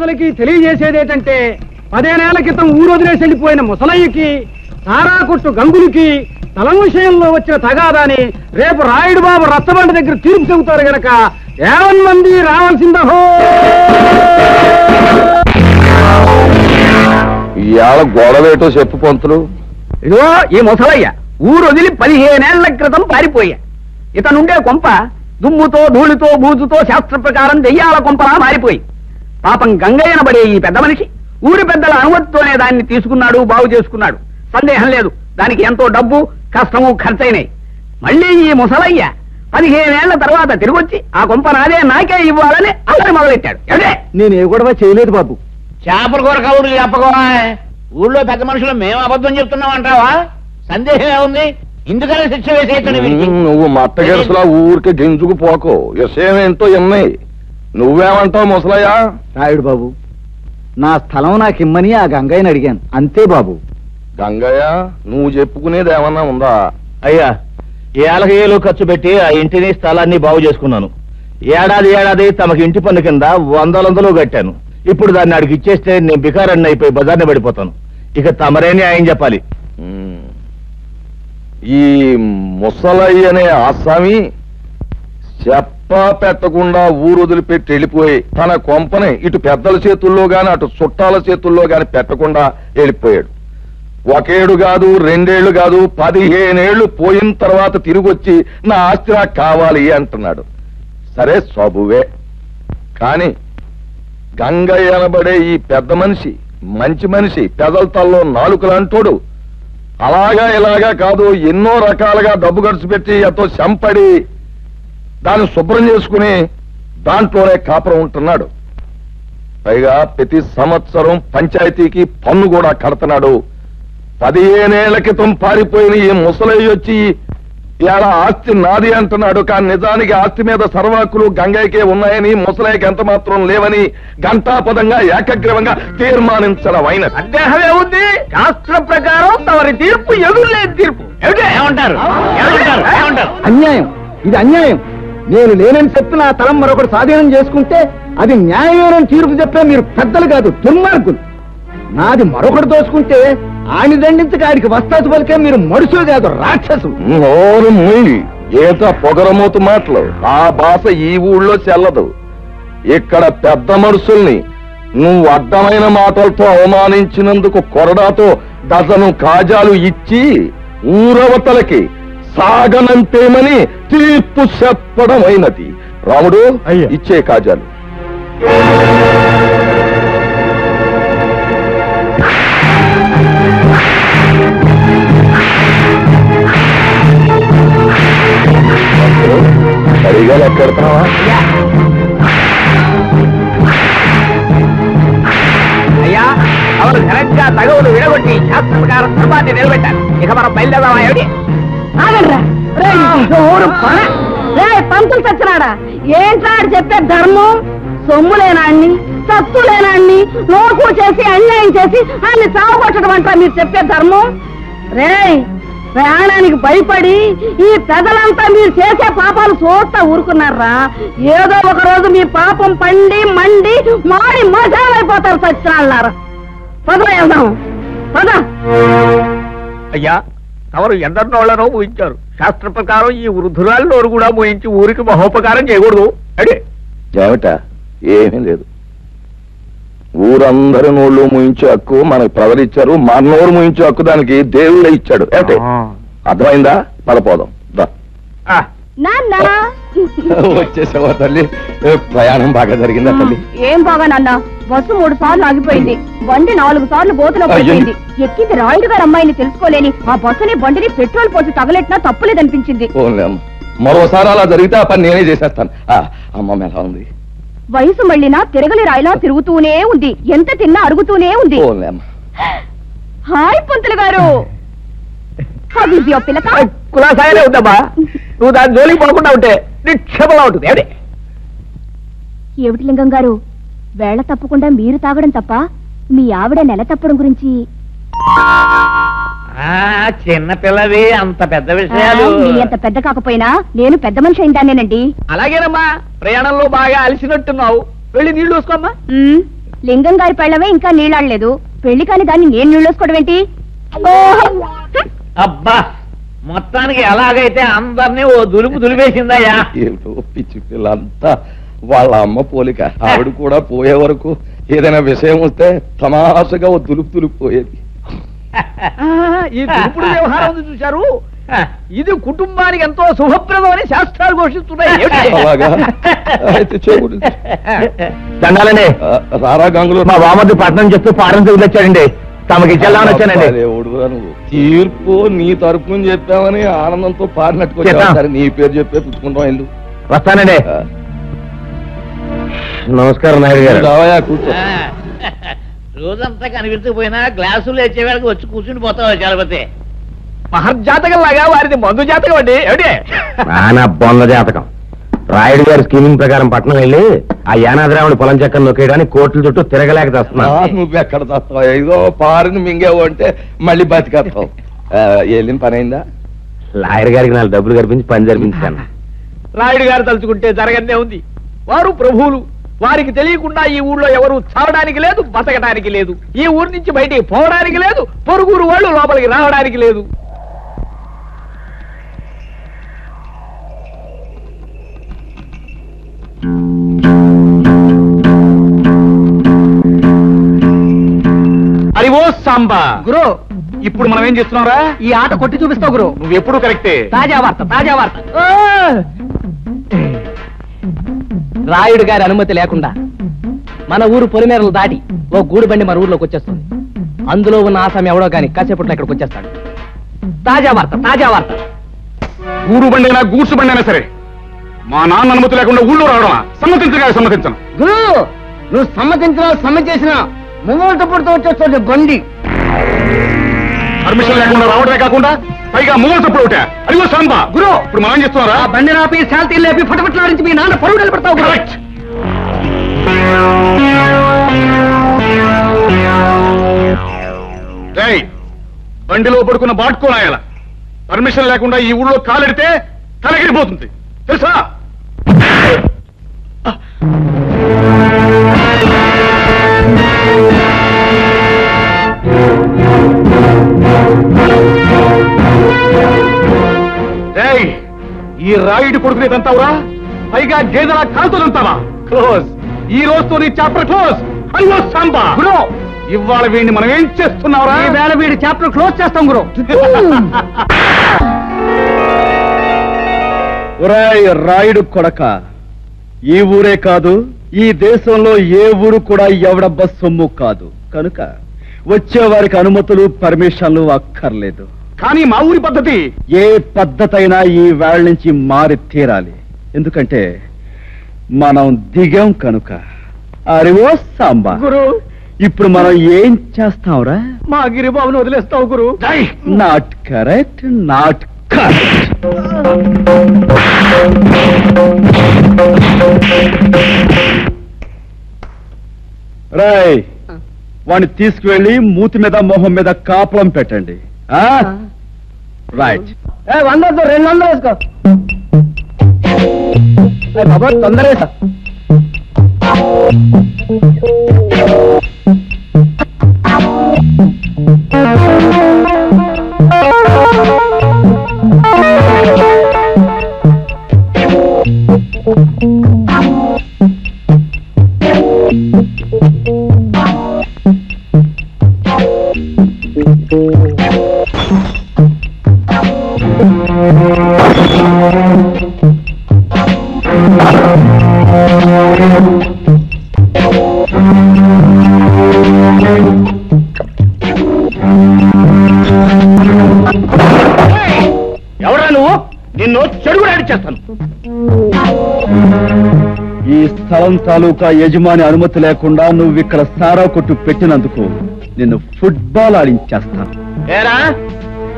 శ్రోతలకి తెలియజేసేదేంటంటే 10 ఏళ్ల క్రితం ఊరు వదిలేసి వెళ్ళిపోయిన ముసలయ్యకి సారా కొట్టు గంగులకి తలం విషయంలో వచ్చిన తగాదాని రేపు రాయుడు బాబు రచ్చబండ దగ్గర తీర్పు చెబుతారు గనక 50 మంది రావాల్సిందహో. ఇవాళ గొడవేటో చెప్పు పంతులు. ఇదో ఈ ముసలయ్య ఊరు వదిలి 15 ఏళ్ల క్రితం పారిపోయా. ఇతనుండే కొంప దుమ్ముతో ధూళితో బూజుతో శాస్త్ర ప్రకారం దెయ్యాల కొంపలా మారిపోయి పాపం గంగయ్యనబడే ఈ పెద్ద మనిషి ఊరి పెద్దల అనుమతితోనే దాన్ని తీసుకున్నాడు, బాగు చేసుకున్నాడు. సందేహం లేదు, దానికి ఎంతో డబ్బు కష్టము ఖర్చయినాయి. మళ్ళీ ఈ ముసలయ్య 15 ఏళ్ల తర్వాత తిరిగొచ్చి ఆ కొంప నాదే, నాకే ఇవ్వాలని అల్లరి మొదలెట్టాడు. అదే నేను ఏ గొడవ చేయలేదు బాబు. చేపల కూర కవుడు చెప్పకోవా. ఊళ్ళో పెద్ద మనుషులు మేము అబద్ధం చెప్తున్నాం అంటావా? సందేహం ఏముంది? ఇందుకనే శిక్ష వేసేయచ్చండి. నువ్వు మట్టగెరసలా ఊరికే గింజుకు పోకో. విషయమేంటో ఎన్నాయి. నువ్వేమంటావు ముసలయ్యా? రాయుడు బాబు, నా స్థలం నాకు ఇమ్మని ఆ గంగయ్యని అడిగాను, అంతే బాబు. గంగయ్య, నువ్వు చెప్పుకునేది ఏమన్నా ఉందా? అయ్యా, ఏళ్ళకి ఖర్చు పెట్టి ఆ ఇంటిని స్థలాన్ని బాగు చేసుకున్నాను. ఏడాది తమకి ఇంటి పన్ను కింద 100 కట్టాను. ఇప్పుడు దాన్ని అడిగి ఇచ్చేస్తే నేను బికారాన్ని అయిపోయి బజార్ని పడిపోతాను. ఇక తమరేని ఆయన చెప్పాలి. ఈ ముసలయ్య అనే ఆసామి చెప్పా పెట్టకుండా ఊరు వదిలిపెట్టి వెళ్ళిపోయి తన కొంపని ఇటు పెద్దల చేతుల్లో గాని అటు చుట్టాల చేతుల్లో గాని పెట్టకుండా వెళ్ళిపోయాడు. 1 ఏడు కాదు, 2 ఏళ్లు కాదు, 15 ఏళ్లు పోయిన తర్వాత తిరిగొచ్చి నా ఆస్తి నాకు కావాలి అంటున్నాడు. సరే సబువే. కాని గంగయ్య అనబడే ఈ పెద్ద మనిషి మంచి మనిషి, పెదల తల్లో నాలుకలంటోడు. అలాగా ఇలాగా కాదు, ఎన్నో రకాలుగా డబ్బు ఖర్చు పెట్టి ఎంతో చంపడి దాన్ని శుభ్రం చేసుకుని దాంట్లోనే కాపురం ఉంటున్నాడు. పైగా ప్రతి సంవత్సరం పంచాయతీకి పన్ను కూడా కడుతున్నాడు. 15 ఏళ్ల క్రితం పారిపోయిన ఈ ముసలయ్య వచ్చి ఇలా ఆస్తి నాది అంటున్నాడు. కానీ నిజానికి ఆస్తి మీద సర్వాకులు గంగయ్యకే ఉన్నాయని, ముసలయ్యకి ఎంత మాత్రం లేవని ఘంటాపదంగా ఏకగ్రీవంగా తీర్మానించడం అయినది. సందేహమే ఉంది. శాస్త్ర ప్రకారం తమరి తీర్పు ఎదురులేని తీర్పు. ఏమంటారు? అన్యాయం, ఇది అన్యాయం. నేను లేనని చెప్పి నా తలం మరొకటి స్వాధీనం చేసుకుంటే అది న్యాయమేనని తీర్పు చెప్పే మీరు పెద్దలు కాదు, దుర్మార్గులు. నాది మరొకటి దోచుకుంటే ఆని దండించక ఆడికి వస్తాసు పలికే మీరు మనుషులు కాదు, రాక్షసు. నోరు మూయి. ఏత పొగరమూతు మాటలు. ఆ భాష ఈ ఊళ్ళో చెల్లదు. ఇక్కడ పెద్ద మనుషుల్ని నువ్వు అడ్డమైన మాటలతో అవమానించినందుకు కొరడాతో డజను కాజాలు ఇచ్చి ఊరవతలకి సాగనంపేమని తీర్పు చెప్పడం అయినది. రాముడు, ఇచ్చే కాజాలు. సరిగా లెక్కెడతావా? అయ్యా, అవరు ఘనంగా తగవులు విడగొట్టి శాస్త్ర ప్రకారం ధర్మాన్ని నిలబెట్టారు. ఇక మనం బయలుదేరదామా? ఏమిటి? పంతులు సచ్చినాడా? ఏంటాడు చెప్పే ధర్మం? సొమ్ము లేనాన్ని, సత్తు లేనాన్ని నోకు చేసి అన్యాయం చేసి అన్ని సాగుకొట్టడం అంటా మీరు చెప్పే ధర్మం? ప్రాణానికి భయపడి ఈ పెదలంతా మీరు చేసే పాపాలు చూస్తా ఊరుకున్నారా? ఏదో ఒక రోజు మీ పాపం పండి మండి మాడి మజాలైపోతారు సచ్చినాళ్ళారా. పద వెళ్దాం, పద. అయ్యా, తమరు ఎందరినోళ్లనో ఊహించారు. శాస్త్ర ప్రకారం ఈ వృద్ధురాళ్ళను కూడా మోయించి ఊరికి మహోపకారం చేయకూడదు. అడే ఏమిట? ఏమీ లేదు. ఊరందరి నోళ్ళు ముయించే హక్కు మనకు ప్రవరించారు. మా నోరు ముయించే హక్కు దానికి దేవుళ్ళే ఇచ్చాడు. ఏమిటి? అర్థమైందా? పదపోదాం. వచ్చేసావా తల్లి? ప్రయాణం బాగా జరిగిందా తల్లి? ఏం బాగా నాన్న, బస్సు 3 సార్లు ఆగిపోయింది. బండి 4 సార్లు బోతులో పడిపోయింది. ఎక్కింది రాయుడు గారు అమ్మాయిని తెలుసుకోలేని ఆ బస్సుని బండిని పెట్రోల్ పోసి తగలెట్టినా తప్పులేదనిపించింది. మరోసారి అలా జరిగితే ఆ పని నేనే చేసేస్తాను. అమ్మ ఎలా ఉంది? వయసు మళ్ళినా తిరగలి రాయిలా తిరుగుతూనే ఉంది. ఎంత తిన్నా అరుగుతూనే ఉంది. హాయ్ పంతులు గారు. పిల్లక కులాసాయనే ఉందమ్మా. నువ్వు దాని జోలికి పడకుండా ఉంటే నిక్షేపంగా ఉంటుంది. ఏమిటి లింగం గారు, వేళ తప్పకుండా మీరు తాగడం తప్ప మీ ఆవిడ నెల తప్పడం గురించి? చిన్న పిల్లవి, అంత పెద్ద విషయాలు. అంత పెద్ద కాకపోయినా నేను పెద్ద మనిషి అయిందానేనండి. అలాగేనమ్మా, ప్రయాణంలో బాగా అలసినట్టున్నావు. వెళ్ళి నీళ్లు చూసుకోమ్మా. లింగం గారి పెళ్ళమే ఇంకా నీళ్ళాడలేదు. పెళ్లి కాని దాన్ని నేను నీళ్ళోసుకోవడం ఏంటి? అబ్బా, మొత్తానికి ఎలాగైతే అందరినీ ఓ దులుపు దులిపేసిందయ్యా. ఏమిటో పిచ్చి పిల్లంతా వాళ్ళ అమ్మ పోలిక. ఆవిడ కూడా పోయే వరకు ఏదైనా విషయం వస్తే తమాషగా ఓ దులుపు పోయేది. ఈ దురుపుడు వ్యవహారం ఉంది చూశారు, ఇది కుటుంబానికి ఎంతో శుభప్రదం అని శాస్త్రాలు ఘోషిస్తున్నాయి. అలాగా అయితే చేయకూడదు. దండాలండి. రారా గంగులు, మా వామద్దు పట్నం చెప్తూ పారం వచ్చాడండి. తమకి ఇచ్చేద్దామని వచ్చానండి. నువ్వు తీర్పు నీ తరపుని చెప్పామని ఆనందంతో పారినట్టుకు సరే నీ పేరు చెప్పే పుచ్చుకుంటాం. ఇల్లు వస్తానండి. నమస్కారం నాయుడు గారు. రావయా, కూర్చో. రోజంతా కనిపించకపోయినా గ్లాసులు వచ్చేవాడికి వచ్చి కూర్చుని పోతావు చలపతి. మహర్జాతకం లాగా వారిది మందు జాతకం అండి. ఏమిటి నానా బొంద జాతకం. రాయుడు గారి స్కీమింగ్ ప్రకారం పట్నం వెళ్ళి ఆ యానాద్రాముడి పొలం చక్కని నొక్కేయడానికి కోట్ల చుట్టూ తిరగలేక తెస్తున్నా. నువ్వు ఎక్కడ తెస్తావు? ఏదో పారిని మింగేవు అంటే మళ్ళీ బతికేస్తావు. వెళ్ళిన పని అయిందా? లాయర్ గారికి 4 డబ్బులు కనిపించి పని జరిపించాను. రాయుడు గారు తలుచుకుంటే జరగనే ఉంది. వారు ప్రభువులు. వారికి తెలియకుండా ఈ ఊళ్ళో ఎవరు చావడానికి లేదు, బతకడానికి లేదు. ఈ ఊరి నుంచి బయటికి పోవడానికి లేదు, పొరుగురు వాళ్ళు లోపలికి రావడానికి లేదు. అరివో సాంబా. గురు, ఇప్పుడు మనం ఏం చేస్తున్నారా? ఈ ఆట కొట్టి చూపిస్తావు గురు. నువ్వు ఎప్పుడు కరెక్టే. తాజా వార్త, తాజా వార్త. రాయుడు గారి అనుమతి లేకుండా మన ఊరు పొలిమేరలు దాటి ఓ గూడు బండి మన ఊర్లోకి వచ్చేస్తుంది. అందులో ఉన్న ఆసామి ఎవడో గాని కాసేపట్లో ఇక్కడికి వచ్చేస్తాడు. తాజా వార్త, తాజా వార్త. ఊరు బండి అయినా గూడ్సు బండి అయినా సరే మా నాన్న అనుమతి లేకుండా ఊళ్ళో రావడమా? సమ్మతించను. గురు, నువ్వు సమ్మతించినా ముంగోళ్ళతో పుడుతూ వచ్చేస్తుంది బండి. పర్మిషన్ లేకుండా రావడమే కాకుండా పైగా మూగలు తప్పుడు ఒకటా? అదిగో సాంబా. గురు, ఇప్పుడు మనం చేస్తున్నారా? బండి రాపి శాంతి లేపి ఫటఫట్లాడించి మీ నాన్న పరువు నిలబడతావు. బండిలో పడుకున్న బాట్కోనాయాల పర్మిషన్ లేకుండా ఈ ఊళ్ళో కాలెడితే తలగిరిపోతుంది తెలుసా? ఈ రాయుడు కొడుకునే తంతావురా? పైగా గేదెలా కాలుతో తంతావా? క్లోజ్. ఈ రోజుతో నీ చాప్టర్ క్లోజ్. అయ్యో సాంబా. గురు, ఇవాళ వీడిని మనం ఏం చేస్తున్నావురా? ఈ వేళ వీడి చాప్టర్ క్లోజ్ చేస్తాం గురు. రాయుడు కొడక, ఈ ఊరే కాదు, ఈ దేశంలో ఏ ఊరు కూడా ఎవడబ్బ సొమ్ము కాదు. కనుక వచ్చేవారికి అనుమతులు పర్మిషన్లు అక్కర్లేదు. కానీ మా ఊరి పద్ధతి ఏ పద్ధతి అయినా ఈ వేళ నుంచి మారి తీరాలి. ఎందుకంటే మనం దిగాం కనుక. అరివో సాంబా. గురు, ఇప్పుడు మనం ఏం చేస్తాంరా? మా గిరిబాబును వదిలేస్తావు గురు. Not correct, not correct. రాయ్, వాడిని తీసుకువెళ్ళి మూతి మీద మొహం మీద కాపలం పెట్టండి. రైట్. 100 200 వేసుకో బాబా, తొందరగా. ఎవరా నువ్వు? నిన్ను చెడుగుడు చేస్తాను. ఈ స్థలం తాలూకా యజమాని అనుమతి లేకుండా నువ్వు ఇక్కడ సారా కొట్టు పెట్టినందుకు నిన్ను ఫుట్బాల్ ఆడించేస్తాను. ఏరా,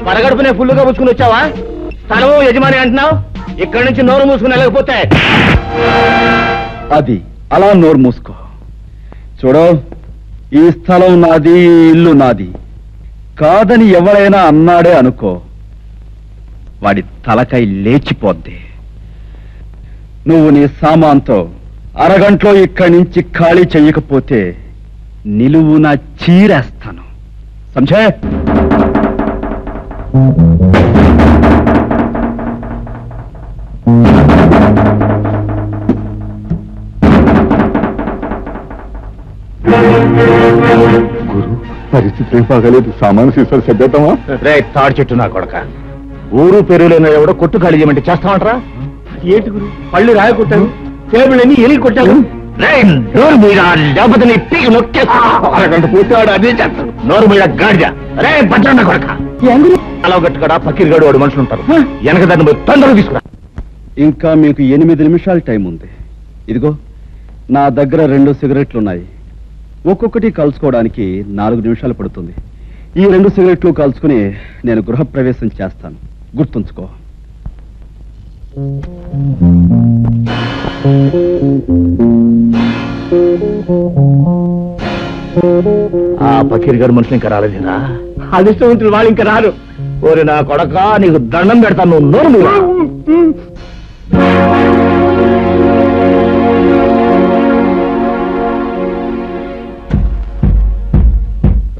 పరగడుపునే ఫుల్లుగా పుచ్చుకుని వచ్చావా? స్థలము యజమాని అంటున్నావు. ఇక్కడి నుంచి నోరు మూసుకుని వెళ్ళకపోతే అది అలా నోరు మూసుకో. చూడు, ఈ స్థలం నాది, ఈ ఇల్లు నాది కాదని ఎవరైనా అన్నాడే అనుకో, వాడి తలకై లేచిపోద్ది. నువ్వు నీ సామాన్తో అరగంటలో ఇక్కడి నుంచి ఖాళీ చెయ్యకపోతే నిలువున చీరేస్తాను. సంజయ్, గురు, పరిస్థితి ఏం బాగాలేదు. సామాను సీసాలు సర్దేద్దామా? రే తాడి చెట్టు నా కొడక, ఊరు పెరుగులైన ఎవడో కొట్టు ఖాళీ చేయమంటే చేస్తామంటారా? ఏంటి గురు, పళ్ళు రాయ కొట్టాను, టేబుల్ అన్ని ఎలిగి కొట్టాను. నోరు మీద లేకపోతే నీ పీకి నొక్కేస్తా. అరగంట పూర్తి అదే చేస్తాడు. నోరు మీద గాడిద. రే భద్రన్న కొడక, అలా గట్టుకడా పక్కీరుగాడు వాడు మనుషులు ఉంటారు. వెనక దాన్ని పోయి తొందరగా తీసుకురా. ఇంకా మీకు 8 నిమిషాల టైం ఉంది. ఇదిగో నా దగ్గర 2 సిగరెట్లున్నాయి. ఒక్కొక్కటి కలుసుకోవడానికి 4 నిమిషాలు పడుతుంది. ఈ 2 సిగరెట్లు కలుసుకుని నేను గృహప్రవేశం చేస్తాను. గుర్తుంచుకో. ఆ పక్కీరుగాడు మనుషులు ఇంకా రాలేదేనా? అదృష్టవంతులు వాళ్ళు ఇంకా రారు. ఓరి నా కొడక, నీకు దండం పెడతాను. నువ్వు నోరు మీద.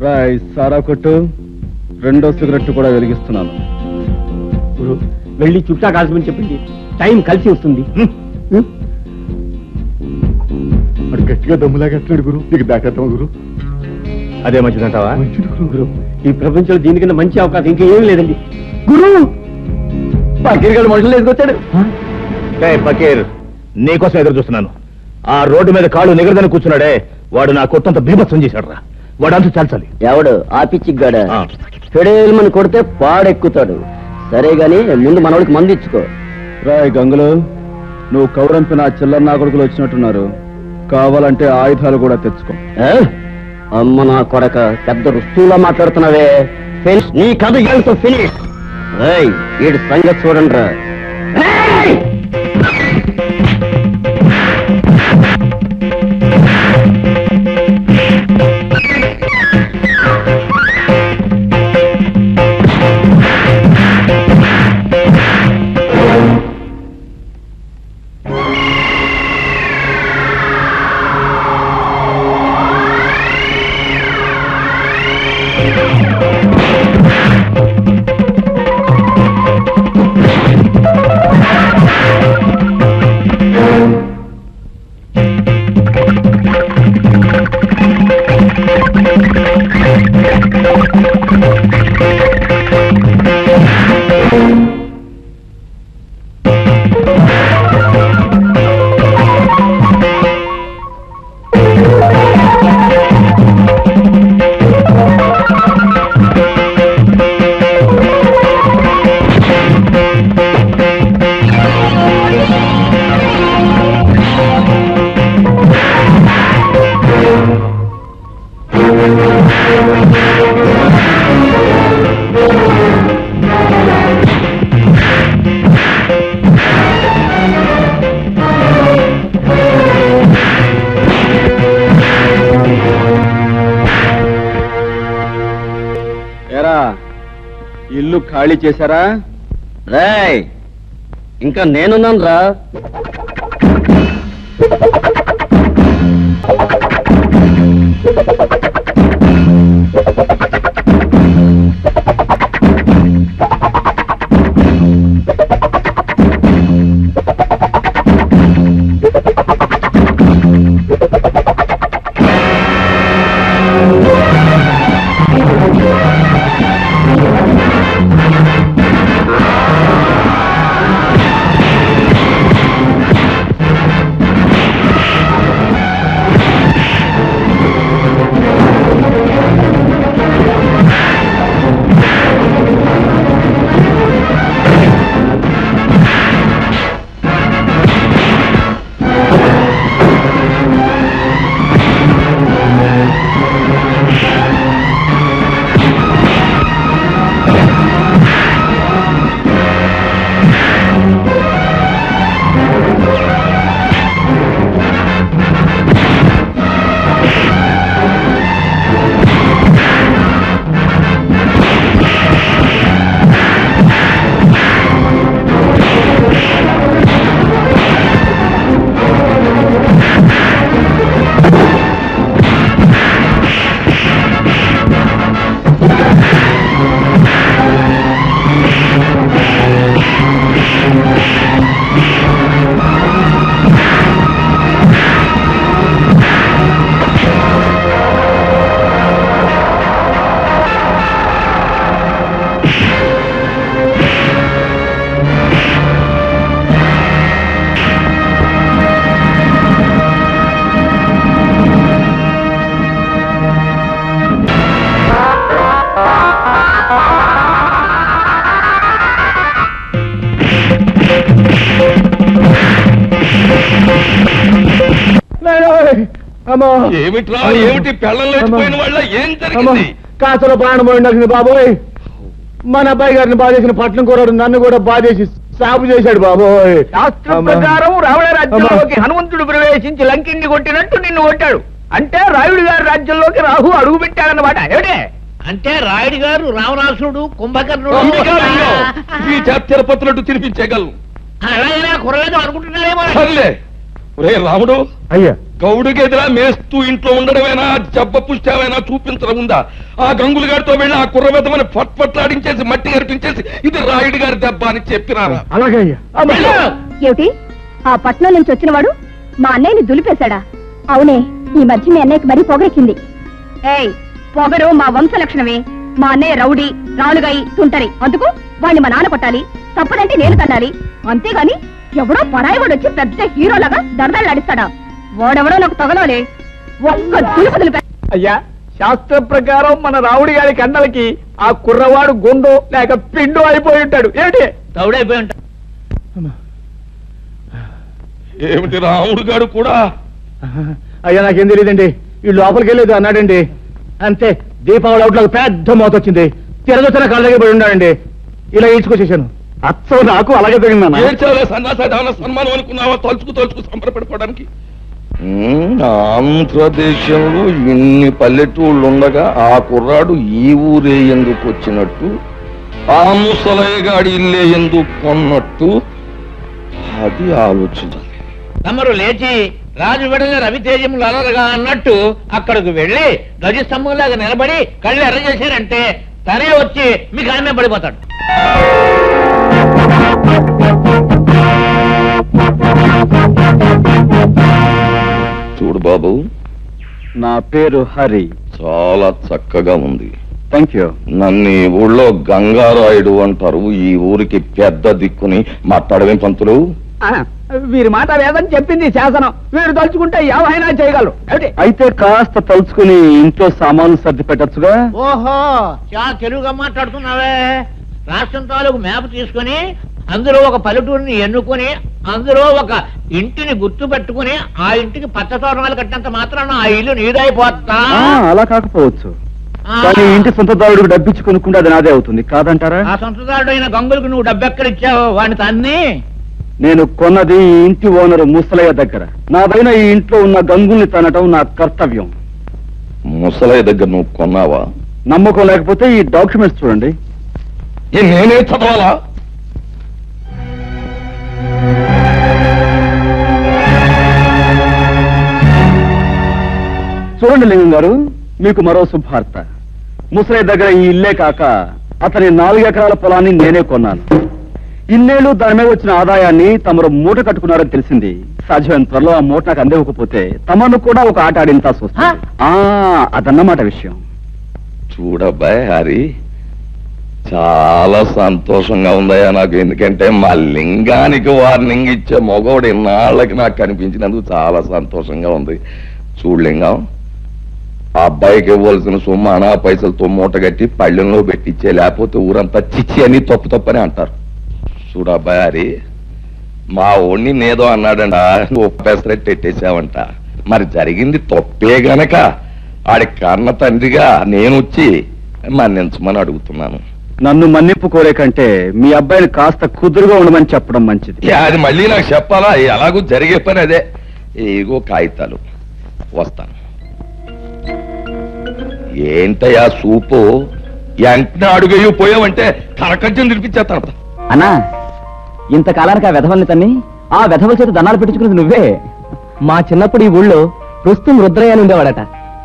రాయ్ సారా కొట్టు. 2వ సిగరెట్ కూడా వెలిగిస్తున్నాను. గురు, వెళ్ళి చుట్టా కాల్చమని చెప్పింది. టైం కలిసి వస్తుంది. వాడు గట్టిగా దమ్ములాగేస్తున్నాడు గురు. నీకు దాటేద్దాం గురు. అదే మంచిదంటావా? గురు, ఈ ప్రపంచంలో దీనికన్నా మంచి అవకాశం ఇంకేం లేదండి. గురు, పకీర్ మనుషులు ఎదుకొచ్చాడు. పకీర్, నీకోసం ఎదురు చూస్తున్నాను. ఆ రోడ్డు మీద కాళ్ళు నిగరదని కూర్చున్నాడే, వాడు నా కొత్తంత బీభత్సం చేశాడు రా. వాడంతా చాల్చాలి. ఎవడు ఆ పిచ్చిగాడ? ఫెడేల్మని కొడితే పాడెక్కుతాడు. సరే గాని ముందు మనోడికి మందు ఇచ్చుకో. రాయ్ గంగులు, నువ్వు కౌరంపిన చిల్లర నా కొడుకులు వచ్చినట్టున్నారు. కావాలంటే ఆయుధాలు కూడా తెచ్చుకో. అమ్మ నా కొడక, పెద్ద రుస్తువులా మాట్లాడుతున్నావే. నీ కథ ఏళ్ళతో ఫినిష్. వీడి సంగతి చూడండి రా. ఇల్లు ఖాళీ చేశారా? రేయ్, ఇంకా నేనున్నాను రా. ఏమిట్రా ఏమిటి పెళ్ళం లేచిపోయిన వాళ్ళ ఏం జరిగింది? కాసలో ప్రాణం పోయిండాల్సింది బాబోయ్. మన అబ్బాయి గారిని బాధేసిన పట్నం కూరడు నన్ను కూడా బాధేసి సాగు చేశాడు బాబోయ్. శాస్త్రం ప్రకారం రావణ రాజ్యంలోకి హనుమంతుడు ప్రవేశించి లంకిని కొట్టినట్టు నిన్ను కొట్టాడు. అంటే రాయుడు గారి రాజ్యంలోకి రాహు అడుగు పెట్టాడన్నమాట. ఏమిటే అంటే రాయుడు గారు రావణాసురుడు కుంభకర్ణుడు ఈ తిరుపతులట్టు తినిపించగలను. అలాగైనా కురలేదు అనుకుంటున్నారేమో. సర్లే ఒరే రాముడు, అయ్యా గౌడుకి ఎదురా మేస్తూ ఇంట్లో ఉండడమేనా జబ్బ పుష్టామైనా చూపించడం ఉందా? ఆ గంగులు గారితో వెళ్ళి ఆ కుర్రబెద్దమని పట్లాడించేసి మట్టి గరిపించేసి ఇది రాయుడు గారి దెబ్బ అని చెప్పినారా? అలాగే అయ్యా. ఏమిటి ఆ పట్నం నుంచి వచ్చినవాడు మా అన్నయ్యని దులిపేశాడా? అవునే, ఈ మధ్య మీ అన్నయ్యకి మరీ పొగరెక్కింది. ఏయ్, పొగరు మా వంశ లక్షణమే. మా అన్నయ్య రౌడీ, రాలుగాయి, తుంటరి. అందుకు వాడిని మా నాన్న కొట్టాలి, తప్పదంటే నేను తన్నాలి. అంతేగాని ఎవడో పరాయివాడు వచ్చి పెద్ద హీరోలాగా దరదలాడిస్తాడా? వాడెవడో నాకు తగలాలే. ఒక్క దులుపు దులిపే. అయ్యా, శాస్త్ర ప్రకారం మన రావుడి గారి కండలకి ఆ కుర్రవాడు గుండు లేక పిండు అయిపోయి ఉంటాడు. ఏమిటి తౌడైపోయి ఉంటాడు. ఏమిటి రాముడు గారు కూడా? అయ్యా నాకేం తెలియదండి. ఈ లోపలికి వెళ్ళేది అన్నాడండి. అంతే, దీపావళి అవుట్లో పెద్ద మోత వచ్చింది. తిరగొచ్చిన కాళ్ళ దగ్గర పడి ఉన్నాడండి. ఇలా ఈడ్చుకొచ్చేసాను. అచ్చం నాకు అలాగే తగిలిందన్న. ఏడ్చావులే సన్నాసాధారణ సన్మానం అనుకున్నావా? తలుచుకు సంబరపడిపోవడానికి. ఆంధ్రదేశంలో ఇన్ని పల్లెటూళ్ళు ఉండగా ఆ కుర్రాడు ఈ ఊరే ఎందుకు వచ్చినట్టు, ఆ ముసలయ్య గాడి ఇల్లే ఎందుకు కొన్నట్టు, అది ఆలోచించాలి. తమరు లేచి రాజు విడల రవితేజములు అలరగా అన్నట్టు అక్కడికి వెళ్ళి ధ్వజస్తంభంలాగా నిలబడి కళ్ళు ఎర్ర చేశారంటే తనే వచ్చి మీకు ఆమె పడిపోతాడు. చూడు బాబు, నా పేరు హరి. చాలా చక్కగా ఉంది. Thank you. నన్ను ఈ ఊళ్ళో గంగారాయుడు అంటారు. ఈ ఊరికి పెద్ద దిక్కుని మాట్లాడవేం పంతులు? వీరి మాట వేదని చెప్పింది శాసనం. వీరు తలుచుకుంటే ఏమైనా చేయగలరు. ఏమిటి అయితే కాస్త తలుచుకుని ఇంట్లో సామాన్లు సర్ది పెట్టచ్చుగా. ఓహో, చాలా తెలుగుగా మాట్లాడుతున్నావే. రాష్ట్రం తాలూకు మ్యాప్ తీసుకుని అందులో ఒక పల్లెటూరిని ఎన్నుకొని అందులో ఒక ఇంటిని గుర్తు పెట్టుకుని ఆ ఇంటికి పచ్చ తోరణాలు కట్టినంత మాత్రాన ఆ ఇల్లు నీదైపోతా. అలా కాకపోవచ్చు, కానీ ఇంటి సొంతదారుడికి డబ్బిచ్చి కొనుక్కుంటే అది నాదే అవుతుంది కాదంటారా? ఆ సొంతదారుడు అయిన గంగులకు నువ్వు డబ్బెక్కడిచ్చావు? వాడిని తన్ని నేను కొన్నది ఈ ఇంటి ఓనరు ముసలయ్య దగ్గర. నాదైన ఈ ఇంట్లో ఉన్న గంగుల్ని తనటం నా కర్తవ్యం. ముసలయ్య దగ్గర నువ్వు కొన్నావా? నమ్మకం లేకపోతే ఈ డాక్యుమెంట్స్ చూడండి. నేనే చదవాలా? చూడండి లింగం గారు, మీకు మరో శుభార్త. ముసలయ్య దగ్గర ఈ ఇల్లే కాక అతని 4 ఎకరాల పొలాన్ని నేనే కొన్నాను. ఇన్నేళ్లు దాని మీద వచ్చిన ఆదాయాన్ని తమరు మూట కట్టుకున్నారని తెలిసింది. సాధ్యమైన త్వరలో ఆ మూట నాకు అందివ్వకపోతే తమను కూడా ఒక ఆట ఆడించాల్సి వస్తుంది. అదన్నమాట విషయం. చూడబ్బాయ్ హరి, చాలా సంతోషంగా ఉందయ్యా నాకు. ఎందుకంటే మా లింగానికి వార్నింగ్ ఇచ్చే మగవాడు ఇన్నాళ్ళకి నాకు కనిపించినందుకు చాలా సంతోషంగా ఉంది. చూడు లింగం, ఆ అబ్బాయికి ఇవ్వాల్సిన సొమ్ము అనా పైసలతో మూట కట్టి పళ్ళెంలో పెట్టించే, లేకపోతే ఊరంతా చిచ్చి అని తప్పని అంటారు. చూడు అబ్బాయి హరి, మా ఓణ్ణి నేదో అన్నాడంట, పెసరెట్ పెట్టేశావంట. మరి జరిగింది తప్పే గనక ఆడి కన్న తండ్రిగా నేను వచ్చి మన్నించమని అడుగుతున్నాను. నన్ను మన్నింపు కోరే కంటే మీ అబ్బాయిని కాస్త కుదురుగా ఉండమని చెప్పడం మంచిది. అది మళ్ళీ నాకు చెప్పాలా? ఎలాగూ జరిగే పని అదే. ఏగో కాగితాలు, వస్తాను. ఏంటయ్యా సూపు? వెంటనే అడుగయ్యూ పోయావంటే కరకజ్జం తినిపించేస్తాను. అన్నా, ఇంతకాలానికి ఆ వెధవల్ని తన్ని ఆ వెధవల చేత దండాలు పెట్టించుకున్నది నువ్వే. మా చిన్నప్పుడు ఈ ఊళ్ళో రుస్తుం రుద్రయ్య అని ఉండేవాడట.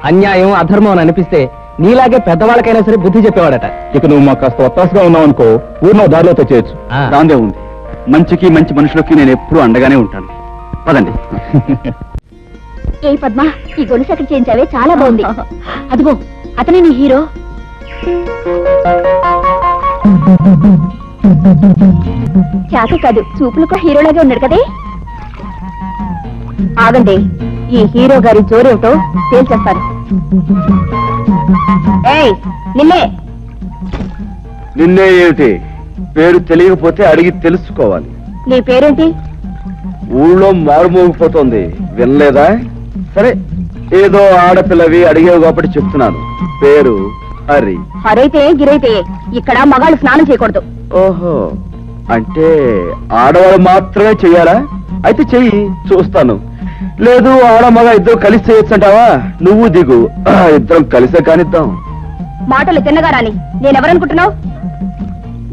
అన్యాయం అధర్మం అని అనిపిస్తే నీలాగే పెద్దవాళ్ళకైనా సరే బుద్ధి చెప్పేవాడట. ఇక నువ్వు మాకు కాస్త ఒత్తాసుగా ఉన్నావు అనుకో, ఊరిలో దారిలో తెచ్చేయచ్చు. దాందే ఉంది. మంచికి మంచి మనుషులకి నేను ఎప్పుడూ అండగానే ఉంటాను. పదండి. ఏ పద్మ, ఈ గొలుసు ఎక్కడ చేయించావే? చాలా బాగుంది. అదిగో అతనే నీ హీరో. చేత కాదు, చూపులకు హీరోలాగే ఉన్నాడు కదే. ఆగండి, ఈ హీరో గారి జోరేమిటో తేల్చేస్తారు. ఏయ్, నిన్నే. నిన్నే ఏమిటి? పేరు తెలియకపోతే అడిగి తెలుసుకోవాలి. నీ పేరేంటి? ఊళ్ళో మారుమోగిపోతోంది, వినలేదా? సరే, ఏదో ఆడపిల్లవి అడిగేవి కాబట్టి చెప్తున్నాను. పేరు హరి. హరైతే గిరైతే ఇక్కడ మగాళ్ళు స్నానం చేయకూడదు. ఓహో, అంటే ఆడవాళ్ళు మాత్రమే చెయ్యాలా? అయితే చెయ్యి, చూస్తాను. లేదు ఆడ మగ ఇద్దరు కలిసి చేయొచ్చంటావా? నువ్వు దిగు, ఇద్దరం కలిసే కానిద్దాం. మాటలు తిన్నగా రాని. నేనెవరనుకుంటున్నావు?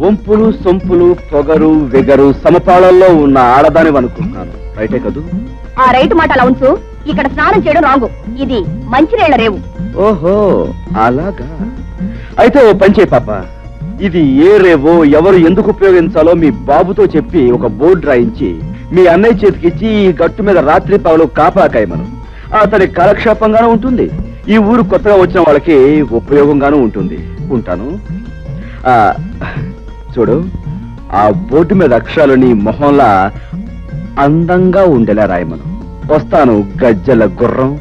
వంపులు సొంపులు పొగరు వెగరు సమపాళల్లో ఉన్న ఆడదాని అనుకుంటున్నాను. రైటే కదూ? ఆ రైట్ మాట అలా ఉంచు. ఇక్కడ స్నానం చేయడం రాంగు. ఇది మంచినీళ్ల రేవు. ఓహో, అలాగా. అయితే ఓ పని చేయి పాప, ఇది ఏ రేవో ఎవరు ఎందుకు ఉపయోగించాలో మీ బాబుతో చెప్పి ఒక బోర్డు రాయించి మీ అన్నయ్య చేతికిచ్చి ఈ గట్టు మీద రాత్రి పగలు కాపాకాయమను. అతని కాలక్షేపంగానూ ఉంటుంది, ఈ ఊరు కొత్తగా వచ్చిన వాళ్ళకి ఉపయోగంగానూ ఉంటుంది. ఉంటాను. చూడు, ఆ బోర్డు మీద అక్షరాలు నీ మొహంలా అందంగా ఉండేలా రాయమను. వస్తాను, గజ్జల గుర్రం.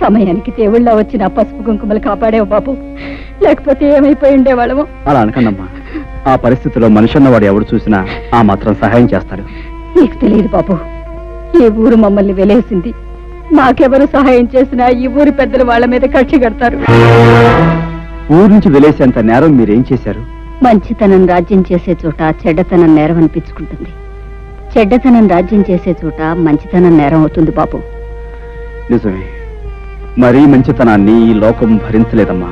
సమయానికి దేవుళ్ళ వచ్చిన పసుపు కుంకుమలు కాపాడేవు బాబు, లేకపోతే ఏమైపోయి ఉండేవాళ్ళము. అలా అనకండమ్మా. ఆ పరిస్థితిలో మనిషి అన్నవాడు ఎవడు చూసినా ఆ మాత్రం సహాయం చేస్తాడు. నీకు తెలియదు బాబు, ఈ ఊరు మమ్మల్ని వెలేసింది. మాకెవరు సహాయం చేసినా ఈ ఊరి పెద్దలు వాళ్ళ మీద కక్ష కడతారు. ఊరు నుంచి వెలేసేంత నేరం మీరేం చేశారు? మంచితనం రాజ్యం చేసే చోట చెడ్డతనం నేరం అనిపించుకుంటుంది. చెడ్డతనం రాజ్యం చేసే చోట మంచితనం నేరం అవుతుంది బాబు. నిజమే, మరీ మంచితనాన్ని ఈ లోకం భరించలేదమ్మా.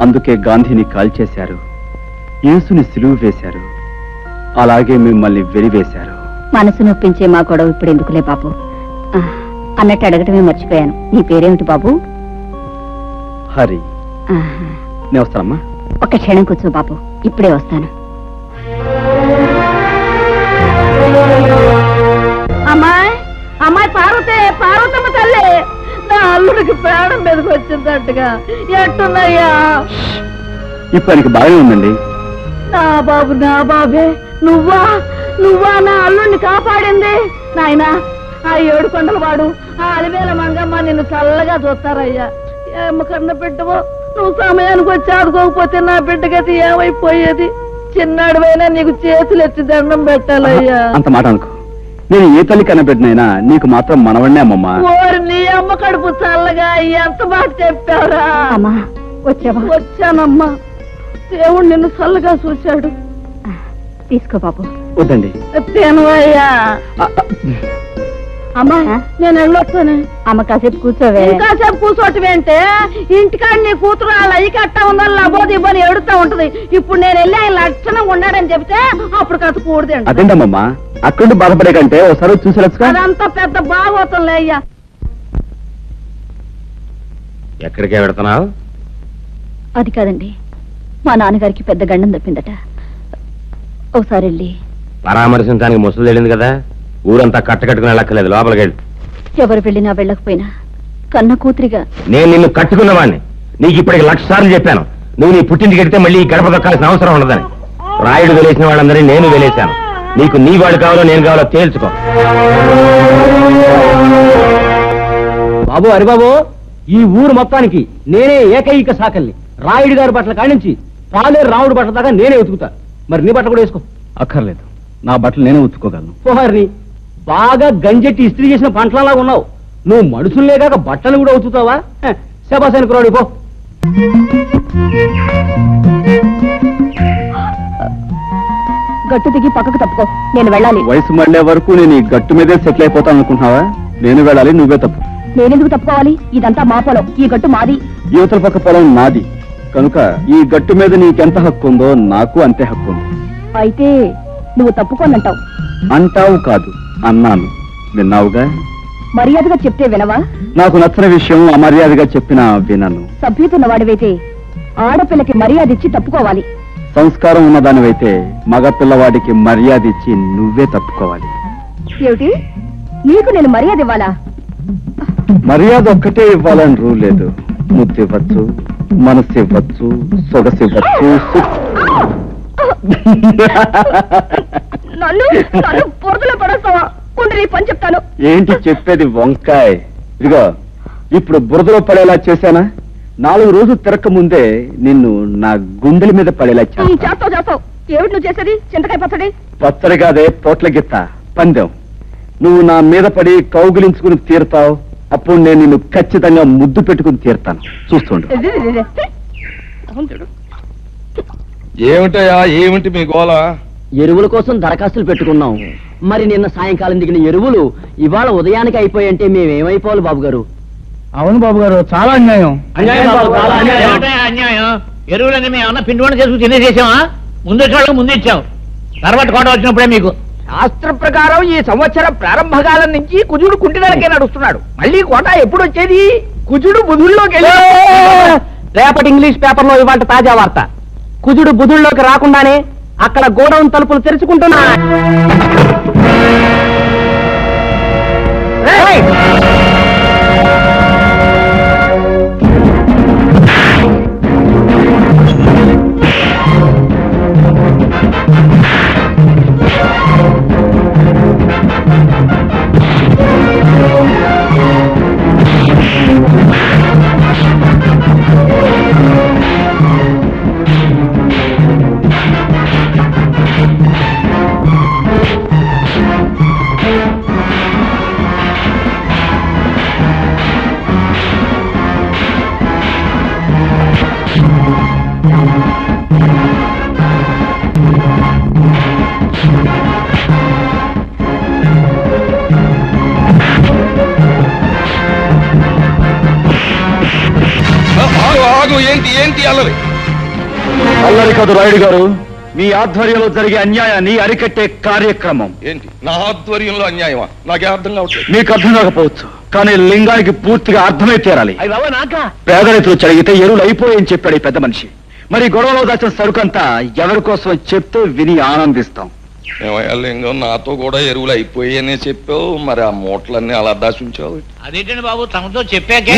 అందుకే గాంధీని కాల్చేశారు, యేసుని సిలువ వేశారు, అలాగే మిమ్మల్ని వెలివేశారు. మనసు నొప్పించే మా గొడవ ఇప్పుడు ఎందుకులే బాబు. అన్నట్టు అడగటమే మర్చిపోయాను, నీ పేరేమిటి బాబు? హరి. నేను వస్తానమ్మా. ఒక్క క్షణం కూర్చో బాబు, ఇప్పుడే వస్తాను. అమ్మాయి, అమ్మాయి పార్వతే, పార్వతమ్మ తల్లి, నా అల్లుడికి ప్రాణం మీదకి వచ్చిందట్టుగా. ఎట్టున్నాయ్యా? ఇప్పుడు ఆయనకి బాగానే ఉందండి. నా బాబు, నా బాబే, నువ్వా నువ్వా నా అల్లుడిని కాపాడింది? నాయనా, ఆ 7 కొండల వాడు, ఆ అలివేల మంగమ్మ నిన్ను చల్లగా చూస్తారయ్యా. ఏమ కన్న బిడ్డవో, నువ్వు సమయానికి వచ్చి ఆదుకోకపోతే నా బిడ్డగతి ఏమైపోయేది? చిన్నాడువైనా నీకు చేతులు ఎత్తి దండం పెట్టాలయ్యా. అంత మాట అనుకో. నేను ఏ తల్లి కనబెట్టినైనా నీకు మాత్రం మనవన్నే అమ్మమ్మా. ఓరి నీ అమ్మ కడుపు చల్లగా ఎంత బాగా చెప్పారా? అమ్మా వచ్చావా? వచ్చానమ్మా. దేవుడు నిన్ను చల్లగా చూశాడు. తీసుకో బాబు. వద్దండి. తినవయ్యా. అమ్మా నేను వెళ్ళొస్తాను. అమ్మ కాసేపు కూర్చోవే. కాసేపు కూర్చోటమేంటే, ఇంటికాడ నీ కూతురు వాళ్ళ అయ్యి కట్టా ఉందని లబోది ఇవ్వని ఎడుతా ఉంటది. ఇప్పుడు నేను వెళ్ళి ఆయన లక్షణంగా ఉన్నాడని చెప్తే అప్పుడు కాస్త కూడదండి. అదేంటమ్మా, అక్కడ బాధపడే కంటే ఒకసారి చూసేచ్చు. అదంతా పెద్ద బాగోతుందిలే అయ్యా. ఎక్కడికే పెడుతున్నావు? అది కాదండి, మా నాన్నగారికి పెద్ద గండం తప్పిందట. ఒకసారి వెళ్ళి పరామర్శించడానికి ముసలు వెళ్ళింది కదా, ఊరంతా కట్టుకుని వెళ్ళక్కర్లేదు, లోపలికి వెళ్ళి. ఎవరు వెళ్ళినా వెళ్ళకపోయినా కన్న కూతురిగా నేను నిన్ను కట్టుకున్నవాడిని. నీకు ఇప్పటికి 1,00,000 సార్లు చెప్పాను, నువ్వు నీ పుట్టింటికి వెడితే మళ్ళీ ఈ గడప దొక్కాల్సిన అవసరం ఉండదని. రాయుడు వెలేసిన వాళ్ళందరినీ నేను వెలేశాను. నీకు నీ వాడు కావాలో నేను కావాలో తేల్చుకో. బాబు, హరిబాబు, ఈ ఊరు మొత్తానికి నేనే ఏకైక సాకల్ని. రాయుడు గారి బట్టల కాడించి పాలేరు రాముడు బట్టల దాకా నేనే ఉతుకుతా. మరి నీ బట్టలు కూడా వేసుకో. అక్కర్లేదు, నా బట్టలు నేనే ఉతుక్కోగలను. పోహారిని బాగా గంజెట్టి ఇస్త్రీ చేసిన పంటలలా ఉన్నావు. నువ్వు మనుషులే కాక బట్టలు కూడా ఉతుకుతావా? శబాసానికి రోడి పో. గట్టు దిగి పక్కకు తప్పుకో, నేను వెళ్ళాలి. వయసు మళ్ళే వరకు నేను ఈ గట్టు మీదే సెటిల్ అయిపోతాను అనుకుంటున్నావా? నేను వెళ్ళాలి, నువ్వే తప్పు. నేనెందుకు తప్పుకోవాలి? ఇదంతా మా పొలం, ఈ గట్టు మాది. యువతల పక్క పొలం నాది. కనుక ఈ గట్టు మీద నీకెంత హక్కు ఉందో నాకు అంతే హక్కు ఉంది. అయితే నువ్వు తప్పుకోనంటావు. అంటావు కాదు, అన్నాను. విన్నావుగా? మర్యాదగా చెప్తే వినవా? నాకు నచ్చని విషయం అమర్యాదగా చెప్పినా వినను. సభ్యుతున్న వాడివైతే ఆడపిల్లకి మర్యాద ఇచ్చి తప్పుకోవాలి. సంస్కారం ఉన్నదానివైతే మగ పిల్లవాడికి మర్యాద ఇచ్చి నువ్వే తప్పుకోవాలి. ఏమిటి, నీకు నేను మర్యాద ఇవ్వాలా? మర్యాద ఒక్కటే ఇవ్వాలని రూల్ లేదు. ముద్దు ఇవ్వచ్చు, మనసు ఇవ్వచ్చు, సొగసు ఇవ్వచ్చు. నన్ను బురదలో పడేస్తావా? నీ పని చెప్తాను. ఏంటి చెప్పేది వంకాయ్? ఇదిగో, ఇప్పుడు బురదలో పడేలా చేశానా? 4 రోజులు తిరక్క ముందే నిన్ను నా గుండెల మీద పడేలా చేస్తావు. ఏమిటి నువ్వు చేసేది? చింతకాయ పచ్చడి? పచ్చడి కాదే, పోట్ల గిత్త పందెం. నువ్వు నా మీద పడి కౌగిలించుకుని తీరుతావు. అప్పుడు నేను నిన్ను ఖచ్చితంగా ముద్దు పెట్టుకుని తీరుతాను. చూస్తుండు. ఏమిటయా, ఏమిటి మీ గోళ? ఎరువుల కోసం దరఖాస్తులు పెట్టుకున్నాం. మరి నిన్న సాయంకాలం దిగిన ఎరువులు ఇవాళ ఉదయానికి అయిపోయంటే మేమేమైపోవాలి బాబు గారు? అవును బాబు గారు, చాలా అన్యాయం. అన్యాయం. ఎరువులన్నీ మేము ఏమన్నా పిండి వంట చేసుకుని తినేసేసామా? ముందు వచ్చే వాళ్ళకి ముందు ఇచ్చాం, తర్వాత కోట వచ్చినప్పుడే మీకు. శాస్త్ర ప్రకారం ఈ సంవత్సరం ప్రారంభకాలం నుంచి కుజుడు కుంటినలకే నడుస్తున్నాడు. మళ్ళీ కోట ఎప్పుడు వచ్చేది? కుజుడు బుధుల్లోకి వెళ్ళి రేపటి ఇంగ్లీష్ పేపర్లో ఇవాళ తాజా వార్త. కుజుడు బుధుల్లోకి రాకుండానే అక్కడ గోడౌన్ తలుపులు తెరుచుకుంటున్నా. ఏంటి ఏంటి అల్లరి? అల్లరి కాదు రాయుడు గారు, మీ ఆధ్వర్యంలో జరిగే అన్యాయాన్ని అరికట్టే కార్యక్రమం. ఏంటి నా ఆధ్వర్యంలో అన్యాయమా? నాకే అర్థం కావట్లేదు. మీకు అర్థం కాకపోవచ్చు, కానీ లింగానికి పూర్తిగా అర్థమై తీరాలి. అయ్యి బాబా నాకా? పేద రైతులు చదివితే ఎరువులు అయిపోయాయని చెప్పాడు ఈ పెద్ద మనిషి. మరి గొడవలో దాచిన సరుకంతా ఎవరి కోసం చెప్తూ విని ఆనందిస్తాం. ఏమయ్యా లింగం, నాతో కూడా ఎరువులు అయిపోయాయనే చెప్పావు, మరి ఆ మూటలన్నీ అలా దాచుంచావు. అదేంటండి బాబు, తమతో చెప్పాకే.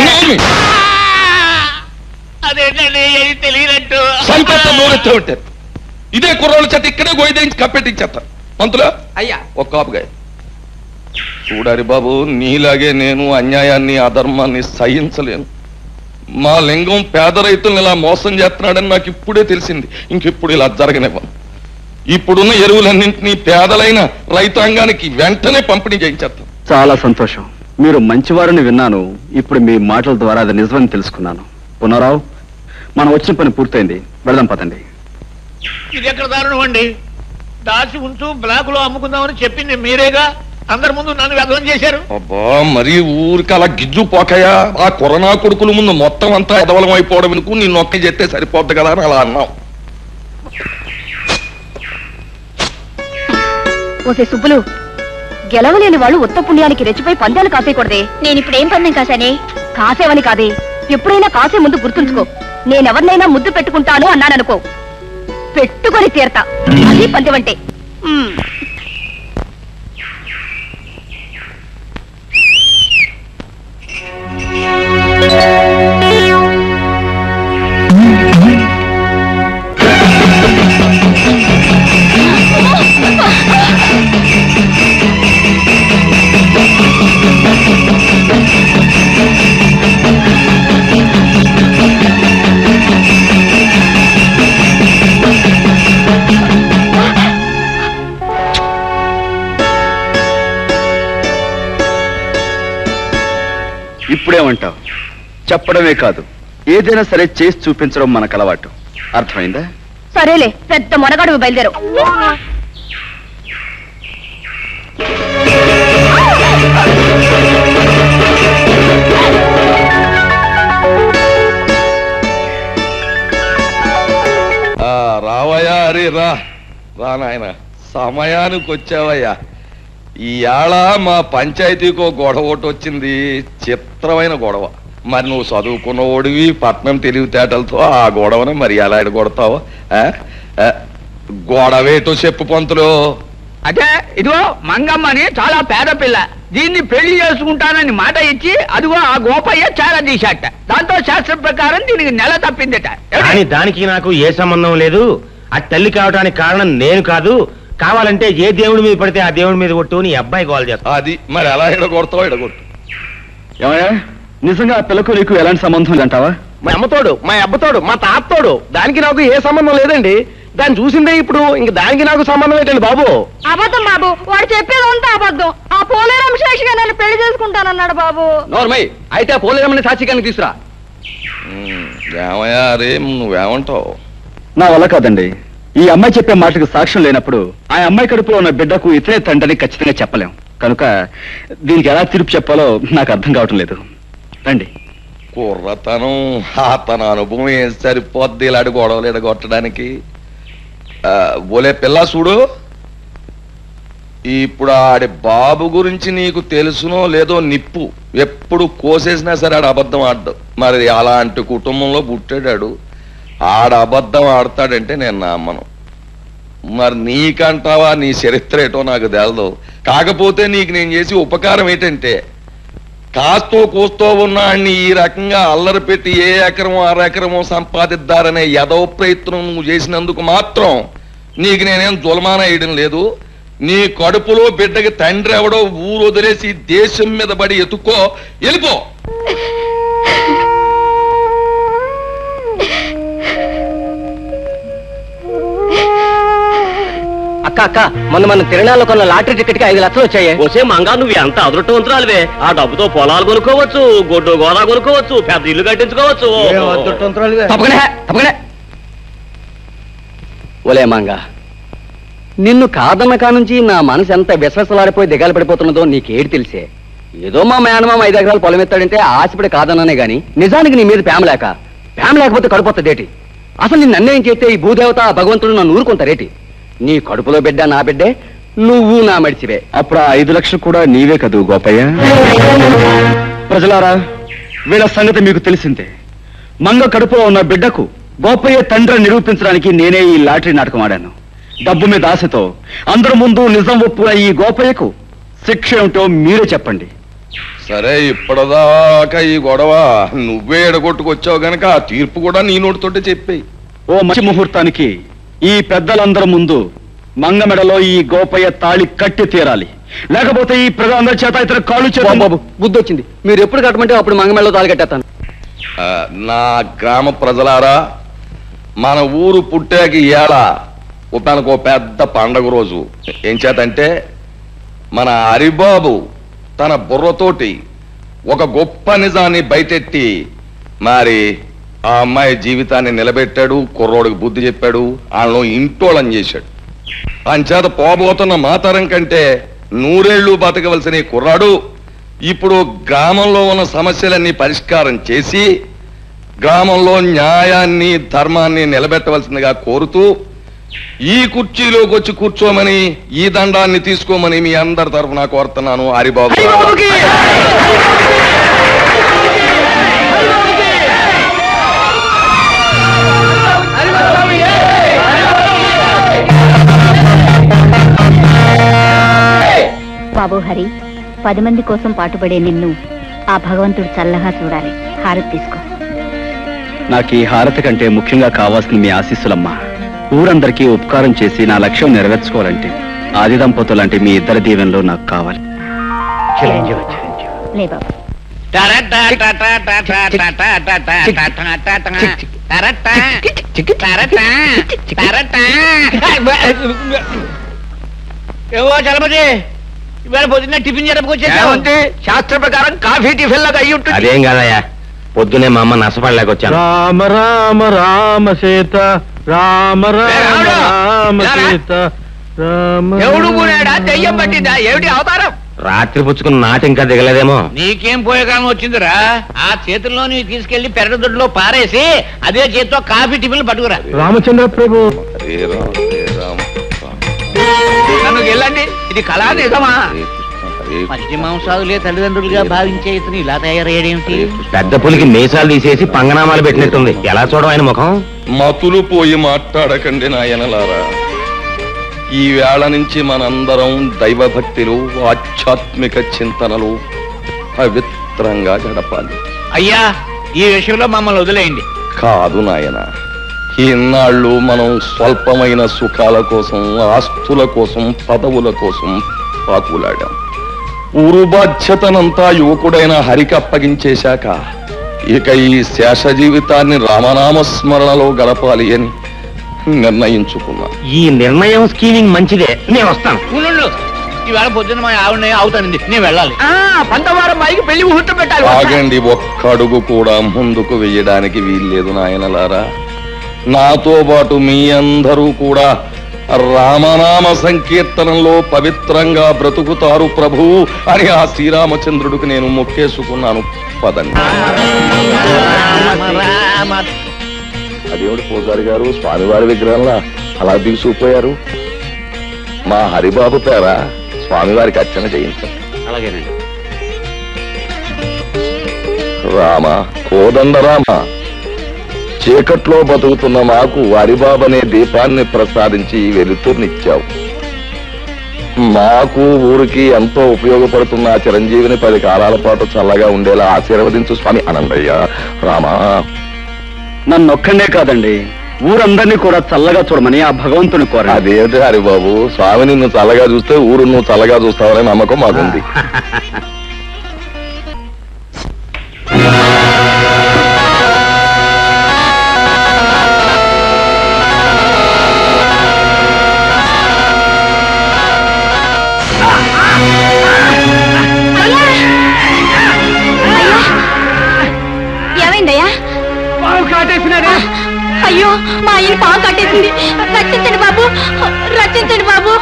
అదేంటండి తెలియనట్టు ఉంటారు. ఇదే కుర్రోళ్ళ చేత ఇక్కడే గోయిదేంచి కప్పెట్టించేస్తారు. పంతులా అయ్యా ఒక కాపుగా చూడారి బాబు, నీలాగే నేను అన్యాయాన్ని అధర్మాన్ని సహించలేను. మా లింగం పేద రైతులను ఇలా మోసం చేస్తున్నాడని నాకు ఇప్పుడే తెలిసింది. ఇంకెప్పుడు ఇలా జరగనివ్వను. ఇప్పుడున్న ఎరువులన్నింటినీ పేదలైన రైతాంగానికి వెంటనే పంపిణీ చేయించేస్తాం. చాలా సంతోషం, మీరు మంచివారని విన్నాను. ఇప్పుడు మీ మాటల ద్వారా అది నిజమని తెలుసుకున్నాను. పునరావు, మనం వచ్చిన పని పూర్తయింది, వెళదాం పదండి. ఇది ఎక్కడ దారుణం అండి? దాచి ఉంటూ బ్లాక్ లో అమ్ముకుందామని చెప్పింది మీరేగా. అందరి ముందు నన్ను వ్యర్థం చేశారు. అబ్బా, మరి ఊరికి అలా గిజ్జు పోకయా? ఆ కరోనా కొడుకుల ముందు మొత్తం అంతా ఎదవలం అయిపోవడం ఎందుకు? నీ నొక్క చెప్తే సరిపోద్ది కదా అని అలా అన్నాం. ఓసే సుబ్బులు, గెలవలేని వాళ్ళు ఉత్త పుణ్యానికి రెచ్చిపోయి పందాలు కాసేయకూడదే. నేను ఇప్పుడు ఏం పందెం కాసానే? కాసేవని కాదే, ఎప్పుడైనా కాసే ముందు గుర్తుంచుకో. నేనెవరినైనా ముద్దు పెట్టుకుంటాను అన్నాననుకో, పెట్టుకొని తీరతా. అది పందెం అంటే. ఇప్పుడేమంటావు? చెప్పడమే కాదు, ఏదైనా సరే చేసి చూపించడం మనకు అలవాటు. అర్థమైందా? సరేలే, పెద్ద మొనగాడు బయలుదేరు. రా రా నాయన, సమయానికి వచ్చావయ్యా. ఈవేళ మా పంచాయతీకో గొడవ ఒకటి వచ్చింది, చిత్రమైన గొడవ. మరి నువ్వు చదువుకున్న ఓడివి, పట్నం తెలివితేటలతో ఆ గొడవను మరి ఎలా ఎడగొడతావు? గొడవేటో చెప్పు పంతులు. అదే ఇదిగో మంగమ్మని చాలా పేద పిల్ల, దీన్ని పెళ్లి చేసుకుంటానని మాట ఇచ్చి అదిగో ఆ గోపయ్య చాలా తీశాట. దాంతో శాస్త్రం ప్రకారం దీనికి నెల తప్పిందట. కానీ దానికి నాకు ఏ సంబంధం లేదు. ఆ తల్లి కావడానికి కారణం నేను కాదు. కావాలంటే ఏ దేవుడి మీద పడితే ఆ దేవుడి మీద కొట్టు నీ అబ్బాయి గోల్ చేస్తా. అది మరి ఎలా ఎడగొడతావు? ఎడగొట్టు. ఏమయ్యా, నిజంగా ఆ పిల్లకు నీకు ఎలాంటి సంబంధం లేదంటావా? మా అమ్మతోడు, మా అబ్బతోడు, మా తాతతోడు, దానికి నాకు ఏ సంబంధం లేదండి. దాన్ని చూసిందే ఇప్పుడు, ఇంక దానికి నాకు సంబంధం ఏంటండి బాబు? అబద్ధం బాబు, వాడు చెప్పేదంతా అబద్ధం. ఆ పోలేరమ్మ సాక్షిగా నన్ను పెళ్లి చేసుకుంటానన్నాడు బాబు. నోర్మై, అయితే ఆ పోలేరమ్మని సాక్షిగానికి తీసురా. ఏమయ్యా రే, నువ్వేమంటావు? నా వల్ల కాదండి. ఈ అమ్మాయి చెప్పే మాటకు సాక్ష్యం లేనప్పుడు ఆ అమ్మాయి కడుపులో ఉన్న బిడ్డకు ఇతరే తండ్రిని ఖచ్చితంగా చెప్పలేం. కనుక దీనికి ఎలా తీర్పు చెప్పాలో నాకు అర్థం కావటం లేదు. రండి. కుర్రతనం, తన అనుభవం ఏం సరిపోద్ది ఇలాంటి గొడవలు ఎడగొట్టడానికి? ఓలే పిల్ల చూడు, ఇప్పుడు ఆడి బాబు గురించి నీకు తెలుసునో లేదో, నిప్పు ఎప్పుడు కోసేసినా సరే ఆడ అబద్ధం ఆడ్డు. మరి అలాంటి కుటుంబంలో పుట్టాడాడు, ఆడ అబద్ధం ఆడతాడంటే నేను నమ్మను. మరి నీకంటావా, నీ చరిత్ర ఏటో నాకు తెలదు. కాకపోతే నీకు నేను చేసి ఉపకారం ఏంటంటే, కాస్తో కూస్తో ఉన్నాన్ని ఈ రకంగా అల్లరి పెట్టి ఏ ఎకరమో అరెకరమో సంపాదిద్దారనే యదవ ప్రయత్నం నువ్వు చేసినందుకు మాత్రం నీకు నేనేం జులమాన వేయడం లేదు. నీ కడుపులో బిడ్డకి తండ్రి ఎవడో ఊరు వదిలేసి దేశం మీద పడి ఎత్తుకో, వెళ్ళిపో. అక్క అక్క, మన తిరణాల్లో కొన్న లాటరీ టికెట్ కి 5 లక్షలు వచ్చాయి. వచ్చే మంగా నువ్వు ఎంత అదృష్టవంతురాలివే. ఆ డబ్బుతో పొలాలు కొనుక్కోవచ్చు, గొడ్డు గోదా కొనుక్కోవచ్చు, పెద్ద ఇల్లు కట్టించుకోవచ్చు. ఒలే మంగా, నిన్ను కాదన్న కానుంచి నా మనసు ఎంత విశ్వాసలాడిపోయి దిగాలు పడిపోతున్నదో నీకేడు తెలిసే. ఏదో మా మేనమామ 5 ఎకరాలు పొలం ఎత్తాడంటే ఆశపడి కాదన్నానే గాని నిజానికి నీ మీద ప్రేమ లేకపోతే కడుపుతదేటి? అసలు నిన్ను అన్యాయం చేస్తే ఈ భూదేవత భగవంతుడు నన్ను ఊరుకుంటారేటి? నీ కడుపులో బిడ్డ నా బిడ్డే, నువ్వు నా మడిచివే. అప్పుడు ఆ 5 లక్షలు కూడా నీవే కదూ గోపయ్య? ప్రజలారా, వీళ్ళ సంగతి మీకు తెలిసిందే. మంగ కడుపులో ఉన్న బిడ్డకు గోపయ్య తండ్రిని నిరూపించడానికి నేనే ఈ లాటరీ నాటకం ఆడాను. డబ్బు మీద ఆశతో అందరి ముందు నిజం ఒప్పుకున్న ఈ గోపయ్యకు శిక్ష ఏమిటో మీరే చెప్పండి. సరే, ఇప్పటిదాకా ఈ గొడవ నువ్వే ఎడగొట్టుకొచ్చావు గనక ఆ తీర్పు కూడా నీ నోటితోటే చెప్పేయి. ఓ మంచి ముహూర్తానికి ఈ పెద్దలందరి ముందు మంగ మెడలో ఈ గోపయ్య తాళి కట్టి తీరాలి. లేకపోతే ఈ ప్రజలందరి చేత ఇతర కాళ్ళు బాబు, బుద్ధి వచ్చింది. మీరు ఎప్పుడు కట్టమంటే అప్పుడు మంగమెడలో తాళి కట్టేస్తాను. నా గ్రామ ప్రజలారా, మన ఊరు పుట్టాకి ఇవాళ మనకు పెద్ద పండగ రోజు. ఏం చేతంటే, మన హరిబాబు తన బుర్రతోటి ఒక గొప్ప నిజాన్ని బయటెట్టి మరి ఆ అమ్మాయి జీవితాన్ని నిలబెట్టాడు, కుర్రోడికి బుద్ధి చెప్పాడు, వాళ్ళను ఇంటోళం చేశాడు. అంచేత పోబోతున్న మాతరం కంటే 100 ఏళ్ళు బతకవలసిన ఈ కుర్రాడు ఇప్పుడు గ్రామంలో ఉన్న సమస్యలన్నీ పరిష్కారం చేసి గ్రామంలో న్యాయాన్ని ధర్మాన్ని నిలబెట్టవలసిందిగా కోరుతూ ఈ కుర్చీలోకి వచ్చి కూర్చోమని, ఈ దండాన్ని తీసుకోమని మీ అందరి తరఫున కోరుతున్నాను. హరిబాబు బాబు హరి, 10 మంది కోసం పాటుపడే నిన్ను ఆ భగవంతుడు చల్లగా చూడాలి. హారతి తీసుకో. నాకు ఈ హారతి కంటే ముఖ్యంగా కావాల్సిన మీ ఆశీస్సులమ్మా. ఊరందరికీ ఉపకారం చేసి నా లక్ష్యం నెరవేర్చుకోవాలంటే ఆది దంపతులంటే మీ ఇద్దరి దీవెనలో నాకు కావాలి. లే బాబు. ఏవో చలపతి, ఇవాళ పొద్దున్న టిఫిన్ ఏమంటే శాస్త్ర ప్రకారం కాఫీ టిఫిన్ లాగా అయ్యి ఉంటుంది. అదేం కాదయ్యా, పొద్దునే మా అమ్మ నష్టపడలేకొచ్చాను. రామ రామ రామ సీత, రామ రామ రామ సీత, రామ. ఎవడు కూడాడా దెయ్యం పట్టిందా? ఏమిటి అవతారం? రాత్రి పుచ్చుకున్న నాటి ఇంకా దిగలేదేమో. నీకేం పోయే కాలం వచ్చిందిరా? ఆ చేతుల్లో నీ తీసుకెళ్లి పెరగదొడ్లో పారేసి అదే చేతితో కాఫీ టిఫిన్లు పట్టుకురా. రామచంద్ర ప్రభు. నన్ను వెళ్ళండి. ఇది కళా నిజమా? మధ్య మాంసాదులే తల్లిదండ్రులుగా భావించే ఇతను ఇలా తయారయ్యాడేమిటి? పెద్ద పులికి మీసాలు తీసేసి పంగనామాలు పెట్టినట్టుంది. ఎలా చూడం ఆయన ముఖం? మతులు పోయి మాట్లాడకండి నాయనలారా. ఈ వేళ నుంచి మనందరం దైవభక్తిలో ఆధ్యాత్మిక చింతనలు పవిత్రంగా గడపాలి. అయ్యా, ఈ విషయంలో మమ్మల్ని వదిలేయండి. కాదు నాయన, ఈనాళ్ళు మనం స్వల్పమైన సుఖాల కోసం, ఆస్తుల కోసం, పదవుల కోసం పాకులాడాం. ఊరు బాధ్యతనంతా యువకుడైన హరికి అప్పగించేశాక ఇక ఈ శేష జీవితాన్ని రామనామస్మరణలో గడపాలి అని నిర్ణయించుకున్నా. ఈ నిర్ణయం స్కీమింగ్ మంచిదే. నేను వస్తాను. ఈవేళ పొద్దున్న మా ఆవిడ అవుతానండి, నేను వెళ్ళాలి. పంతవారం మైకి పెళ్లి ముహూర్తం పెట్టాలి. ఆగండి, ఒక్క అడుగు కూడా ముందుకు వెయ్యడానికి వీల్లేదు నాయనలారా. నాతో పాటు మీ అందరూ కూడా రామనామ సంకీర్తనంలో పవిత్రంగా బ్రతుకుతారు ప్రభు అని ఆ శ్రీరామచంద్రుడికి నేను మొక్కేసుకున్నాను. పదండి. అదేమిటి పూజారి గారు, స్వామివారి విగ్రహంలా అలా దిగుసుకుపోయారు? మా హరిబాబు పేర స్వామివారికి అర్చన చేయించండి. అలాగేనండి. రామ, కోదండరామ, చీకట్లో బతుకుతున్న మాకు హరిబాబనే దీపాన్ని ప్రసాదించి వెలుతుర్నిచ్చావు. మాకు ఊరికి ఎంతో ఉపయోగపడుతున్న ఆ చిరంజీవిని 10 కాలాల పాటు చల్లగా ఉండేలా ఆశీర్వదించు స్వామి. అనందయ్య, రామా, నన్నొక్కడే కాదండి, ఊరందరినీ కూడా చల్లగా చూడమని ఆ భగవంతుని కోర. అదేమిటి హరిబాబు, స్వామి నిన్ను చల్లగా చూస్తే ఊరు నువ్వు చల్లగా చూస్తావనే నమ్మకం మాకుంది. ఏమైందయ్యా? అయ్యో, మా ఆయన పాము కట్టేసింది. రక్షించండి బాబు, రక్షించండి బాబు.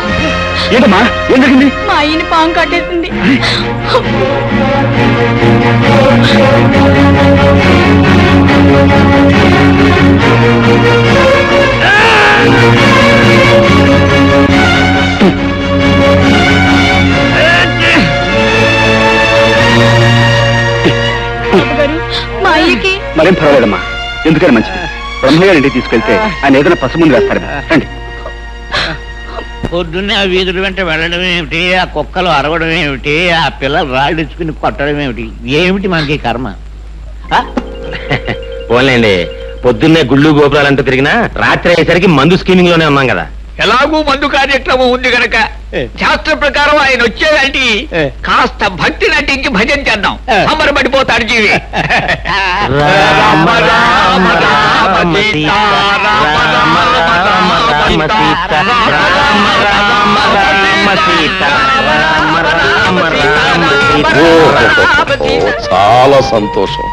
ఏంటమ్మా, ఏం జరిగింది? మా ఆయన పాము కట్టేసింది. మా ఆయనకి మరేం పర్వాలేదమ్మా, ఎందుకని మంచిది. బ్రహ్మగారి ఇంటికి తీసుకెళ్తే ఆయన ఏదైనా పసుముందు వేస్తారు. రండి. పొద్దున్నే ఆ వీధుల వెంట వెళ్ళడం ఏమిటి, ఆ కుక్కలు అరవడం ఏమిటి, ఆ పిల్లలు రాళ్ళిచ్చుకుని కొట్టడం ఏమిటి, ఏమిటి మనకి కర్మ? పోలేండి, పొద్దున్నే గుళ్ళు గోపురాలంటూ తిరిగినా రాత్రి అయ్యేసరికి మందు స్కీమింగ్ లోనే ఉన్నాం కదా. ఎలాగూ మందు కార్యక్రమం ఉంది కనుక శాస్త్ర ప్రకారం ఆయన వచ్చేదాంటి కాస్త భక్తి నటించి భజన చేద్దాం. అమరపడిపోతాడు జీవి. రామ రామ రామ సీత, రామ రామ రామ సీత, రామ రామ రామ సీత, రామ రామ రామ సీత. చాలా సంతోషం.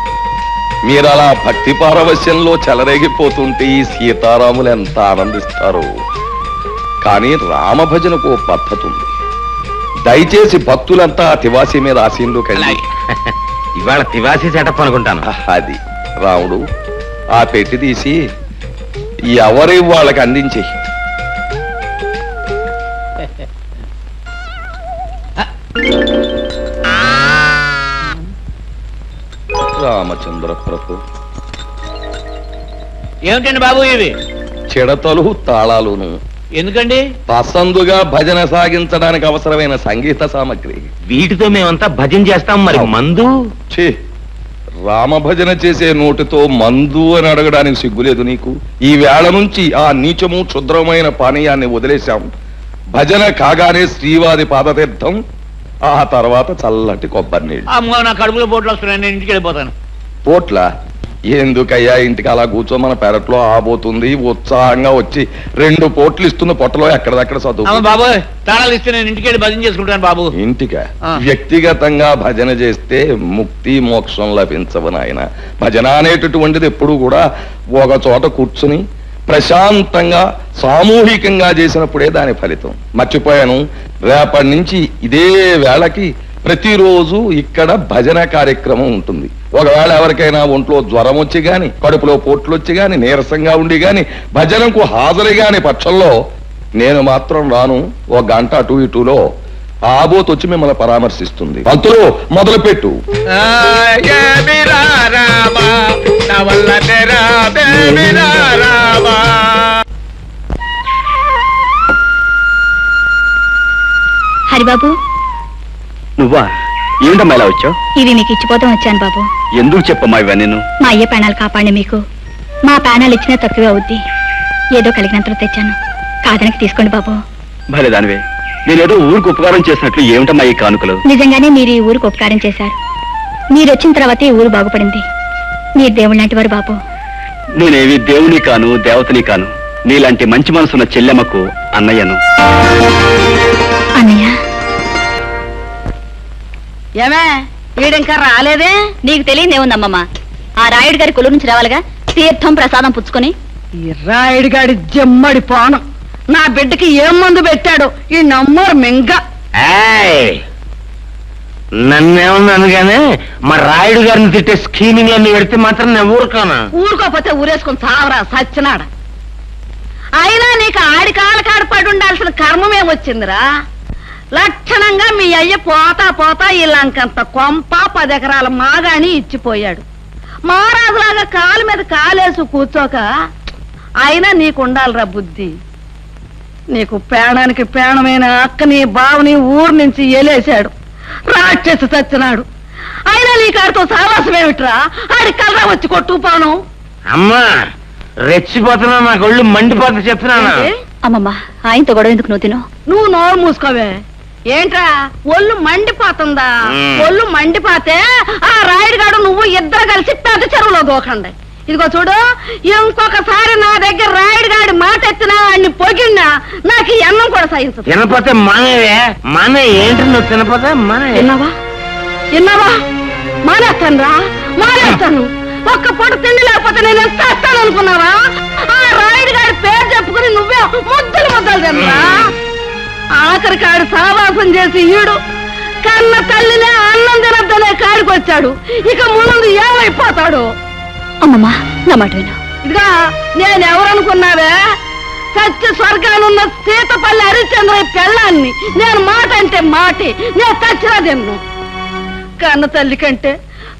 మీరు అలా భక్తి పారవశ్యంలో చెలరేగిపోతుంటే ఈ సీతారాములు ఎంత ఆనందిస్తారు. కానీ రామ భజనకు ఓ పద్ధతి ఉంది. దయచేసి భక్తులంతా తివాసి మీద ఆశీనులు కలిగి ఇవాళ తివాసి సెటప్ అనుకుంటాను. అది రాముడు, ఆ పెట్టి తీసి ఎవరి వాళ్ళకి అందించి. రామచంద్ర ప్రభు, ఏమిటండి బాబు ఇవి? చిడతలు తాళాలును. ఎందుకండి? పసందుగా భజన సాగించడానికి అవసరమైన సంగీత సామగ్రి. వీటితో మేమంతా భజన చేస్తాం. మరి మందు? ఛీ, రామ భజన చేసే నోటితో మందు అని అడగడానికి సిగ్గులేదు నీకు? ఈ వేళ నుంచి ఆ నీచము క్షుద్రమైన పానీయాన్ని వదిలేశాం. భజన కాగానే శ్రీవారి పాదతీర్థం, ఆ తర్వాత చల్లటి కొబ్బరి నీళ్ళు. అమ్మో, నా కడుపులో పోట్లు వస్తున్నాయి, నేను ఇంటికి వెళ్ళిపోతాను. పోట్ల ఎందుకయ్యా, ఇంటికి అలా కూర్చో, మన పెరట్లో ఆబోతుంది. ఉత్సాహంగా వచ్చి 2 పోట్లు ఇస్తున్న పొట్టలో ఎక్కడదక్కడ చదువు. బాబు, తాళాలు ఇస్తే నేను ఇంటికి వెళ్ళి భజన చేసుకుంటాను బాబు. ఇంటికా? వ్యక్తిగతంగా భజన చేస్తే ముక్తి మోక్షం లభించవు నాయన. భజన అనేటటువంటిది ఎప్పుడు కూడా ఒక చోట కూర్చుని ప్రశాంతంగా సామూహికంగా చేసినప్పుడే దాని ఫలితం. మర్చిపోయాను, రేపటి నుంచి ఇదే వేళకి ప్రతిరోజు ఇక్కడ భజన కార్యక్రమం ఉంటుంది. ఒకవేళ ఎవరికైనా ఒంట్లో జ్వరం వచ్చి గాని, కడుపులో పోట్లు వచ్చి గాని, నీరసంగా ఉండి గాని, భజనకు హాజరు గాని పక్షంలో నేను మాత్రం రాను. ఒక గంట అటు ఇటులో ఆబోత్ వచ్చి మిమ్మల్ని పరామర్శిస్తుంది. పంతులు మొదలుపెట్టు. హరిబాబు, నువ్వా? ఏమిటమ్మా ఇలా వచ్చావు? ఇవి మీకు ఇచ్చిపోతాం వచ్చాను బాబు. ఎందుకు చెప్పమ్మా ఇవన్నీ? మా అయ్య ప్రాణాలు కాపాడి మీకు మా ప్రాణాలు ఇచ్చినా తక్కువే అవుద్ది. ఏదో కలిగినంతలో తెచ్చాను, కాదనకి తీసుకోండి బాబు. భలే దానివే, నేనేదో ఊరికి ఉపకారం చేసినట్లు ఏమిటమ్మా ఈ కానుకలు? నిజంగానే మీరు ఈ ఊరికి ఉపకారం చేశారు. మీరు వచ్చిన తర్వాత ఈ ఊరు బాగుపడింది. మీరు దేవుడు లాంటి వారు బాబు. నేనేవి దేవుని కాను, దేవతని కాను. నీలాంటి మంచి మనసున్న చెల్లెమ్మకు అన్నయ్యను. అన్నయ్య, ఏమే వీడింకా రాలేదే? నీకు తెలియదేముందమ్మమ్మ, ఆ రాయుడు గారి కొలు నుంచి రావాలిగా, తీర్థం ప్రసాదం పుచ్చుకొని. ఈ రాయుడు గాడి జమ్మడి పానం నా బిడ్డకి ఏం మందు పెట్టాడు ఈ నమ్మరు మింగ. నన్నేమన్నాను గానీ మా రాయుడు గారిని తిట్టే స్కీమింగ్ అన్ని పెడితే మాత్రం నేను ఊరుకోనా? ఊరుకోపోతే ఊరేసుకుని చావరా సచ్చినాడ. అయినా నీకు ఆడి కాళ్ళ కాడ పడి ఉండాల్సిన కర్మమేమొచ్చిందిరా? లక్షణంగా మీ అయ్య పోతా పోతా ఇలాంకంత కొంప 10 ఎకరాల మాగాని ఇచ్చిపోయాడు. మహారాజులాగా కాలు మీద కాలేసు కూర్చోక అయినా నీకుండాలిరా బుద్ధి. నీకు ప్రాణానికి ప్రాణమైన అక్కని బావని ఊరు నుంచి ఏలేశాడు, రాక్షసి చచ్చినాడు. అయినా నీకు ఆడితో సావాసమేమిట్రా? ఆడి కలరా వచ్చి కొట్టుకుపోను. అమ్మా రెచ్చిపోతున్నా, నాకు ఒళ్ళు మండిపోతా చెప్తున్నానా? అమ్మమ్మ, ఆయనతో గొడవ ఎందుకు నువ్వు తిను? నువ్వు నోరు మూసుకోవే. ఏంట్రా ఒళ్ళు మండిపోతుందా? ఒళ్ళు మండిపోతే ఆ రాయుడు గాడు నువ్వు ఇద్దరు కలిసి పెద్ద చెరువులో దూకండి. ఇదిగో చూడు, ఇంకొకసారి నా దగ్గర రాయుడు గాడి మాట ఎత్తినా అన్ని పొగిడినా నాకు ఈ అన్నం కూడా సహించదు. తినపోతే మానేవే, మానే. ఏంటి నువ్వు తినపోతే మానే? విన్నావా? మానేస్తాను రా, మానేస్తాను. ఒక్క పూట తిండి లేకపోతే నేను ఎంత వస్తాను అనుకున్నావా? ఆ రాయుడు గారి పేరు చెప్పుకుని నువ్వే ముద్దలు తినరా? ఆఖరి కాడు సావాసం చేసి ఈడు కన్న తల్లినే అన్నం తినద్దనే కాడికి వచ్చాడు. ఇక ముందు ఏమైపోతాడు? అమ్మమ్మ, నా మాట విను. ఇదిగా నేనెవరనుకున్నావే? సత్య స్వర్గానున్న సీతపల్లి హరిశ్చంద్ర పెళ్ళాన్ని. నేను మాట అంటే మాటి, నేను చచ్చినా తిన్ను. కన్న తల్లి కంటే,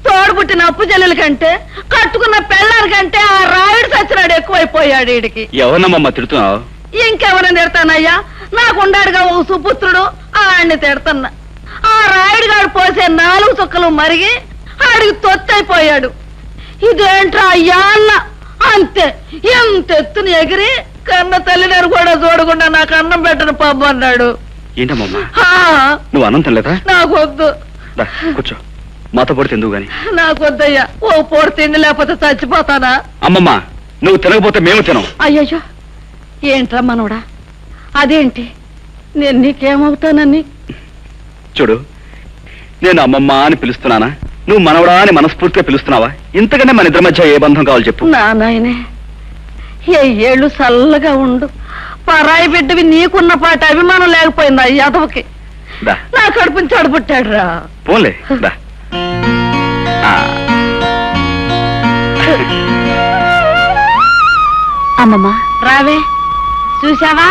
తోడుబుట్టిన అప్పు చెల్లెల కంటే, కట్టుకున్న పెళ్ళారి కంటే ఆ రాయుడు చచ్చినాడు ఎక్కువైపోయాడు వీడికి. ఎవరమ్మా తిడుతున్నావు? ఇంకెవరిని తిడతానయ్యా? నాకుండాడుగా ఓ సుపుత్రుడు, ఆడిని తిడతన్నా. ఆ రాయుడు గాడు పోసే 4 చుక్కలు మరిగి ఆడికి తొత్తైపోయాడు. ఇదేంట్రా అయ్యా అన్న అంతే. ఎంత ఎత్తుని ఎగిరి కన్న తల్లిదారు కూడా చూడకుండా నాకు అన్నం పెట్టను పాప అన్నాడు. ఏంటమ్మా నువ్వు అన్నం తినలేదా? నాకొద్దు. కూర్చో, మాతో పొడి తిందువు గాని. నాకొద్దయ్యా, ఓ పొడి తిండి లేకపోతే చచ్చిపోతానా? అమ్మమ్మ, నువ్వు తినకపోతే మేము తినం. అయ్యయ్యో, ఏంట్రా మనోడా? అదేంటి, నేను నీకేమవుతానని? చూడు, నేను అమ్మమ్మ అని పిలుస్తున్నానా, నువ్వు మనవడా అని మనస్ఫూర్తిగా పిలుస్తున్నావా? ఇంతకంటే మన ఇద్దరి మధ్య ఏ బంధం కావాలి చెప్పు. నా నాయనే, ఏ ఏళ్ళు చల్లగా ఉండు. పరాయి బిడ్డవి నీకున్న పాట అభిమానం లేకపోయిందా యాదవకి? నా కడుపుని చెడబుట్టాడు రా. పోన్లే దా. అమ్మమ్మ, రావే. చూసావా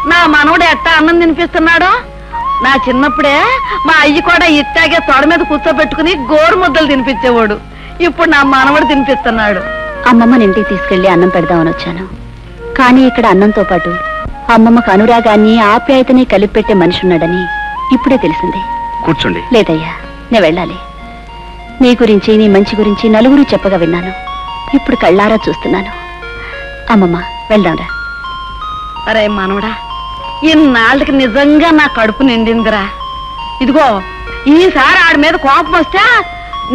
నా మనవడు ఎట్టా అన్నం తినిపిస్తున్నాడు? నా చిన్నప్పుడే మా అయ్యి కూడా ఇట్టాగే తొడ మీద కూర్చోబెట్టుకుని గోరు ముద్దలు తినిపించేవాడు. ఇప్పుడు నా మనవడు తినిపిస్తున్నాడు. అమ్మమ్మని ఇంటికి తీసుకెళ్లి అన్నం పెడదామని వచ్చాను. కానీ ఇక్కడ అన్నంతో పాటు అమ్మమ్మకు అనురాగాన్ని ఆప్యాయతని కలిపి పెట్టే మనిషి ఉన్నాడని ఇప్పుడే తెలిసింది. కూర్చోండి. లేదయ్యా, నేను వెళ్ళాలి. నీ గురించి, నీ మంచి గురించి నలుగురు చెప్పగా విన్నాను. ఇప్పుడు కళ్ళారా చూస్తున్నాను. అమ్మమ్మ, వెళ్దాంరా. అరే మనవడా, ఇన్నాళ్ళకి నిజంగా నా కడుపు నిండిందిరా. ఇదిగో, ఈసారి ఆడి మీద కోపం వస్తే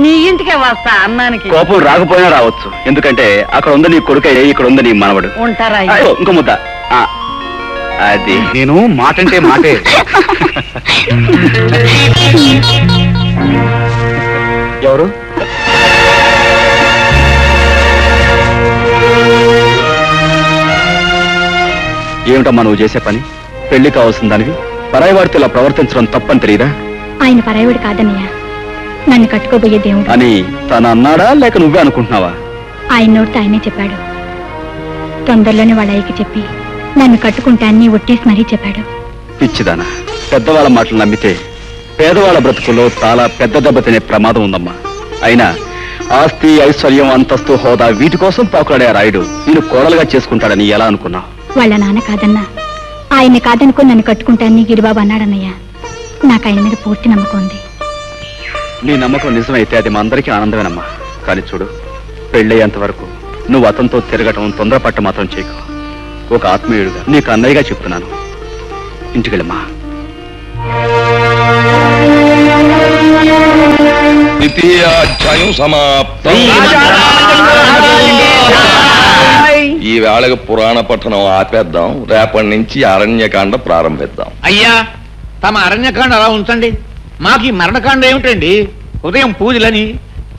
నీ ఇంటికే వస్తా అన్నానికి. కోపం రాకపోయినా రావచ్చు, ఎందుకంటే అక్కడ ఉంది నీ కొడుకే, ఇక్కడ ఉంది నీ మనవడు. ఉంటారా? ఇంకో ముద్ద. అది నేను మాటంటే మాటే. ఎవరు? ఏమిటమ్మా నువ్వు చేసే పని? పెళ్లి కావాల్సిన దానివి పరాయివాడితో ఇలా ప్రవర్తించడం తప్పని తెలియదా? ఆయన పరాయివాడు కాదన్నయ్య, నన్ను కట్టుకోబోయే దేవుడు అని తను అన్నాడా లేక నువ్వే అనుకుంటున్నావా? ఆయన నోటితో ఆయనే చెప్పాడు. తొందరలోనే వాళ్ళ అయ్యకి చెప్పి నన్ను కట్టుకుంటాన్ని ఒట్టేసి మరీ చెప్పాడు. పిచ్చిదానా, పెద్దవాళ్ళ మాటలు నమ్మితే పేదవాళ్ళ బ్రతుకుల్లో చాలా పెద్ద దెబ్బ తినే ప్రమాదం ఉందమ్మా. అయినా ఆస్తి, ఐశ్వర్యం, అంతస్తు, హోదా వీటి కోసం పాకులాడే రాయుడు నేను కోడలుగా చేసుకుంటాడని ఎలా అనుకున్నావు? వాళ్ళ నాన్న కాదన్నా, ఆయన్ని కాదనుకో నన్ను కట్టుకుంటాన్ని గిరిబాబు అన్నాడన్నయ్య. నాకు ఆయన మీద పూర్తి నమ్మకం ఉంది. నీ నమ్మకం నిజమైతే అది మా అందరికీ ఆనందమేనమ్మా. కానీ చూడు, పెళ్ళయ్యేంత వరకు నువ్వు అతనితో తిరగటం, తొందరపట్ట మాత్రం చేయకు. ఒక ఆత్మీయుడుగా నీకు అన్నయ్యగా చెప్తున్నాను. ఇంటికెళ్ళమ్మా. ద్వితీయాధ్యాయం సమాప్తం. ఈ వేళకు పురాణ పఠనం ఆపేద్దాం. రేపటి నుంచి అరణ్యకాండ ప్రారంభిద్దాం. అయ్యా, తమ అరణ్యకాండ అలా ఉంచండి. మాకు ఈ మరణకాండ ఏమిటండి? ఉదయం పూజలని,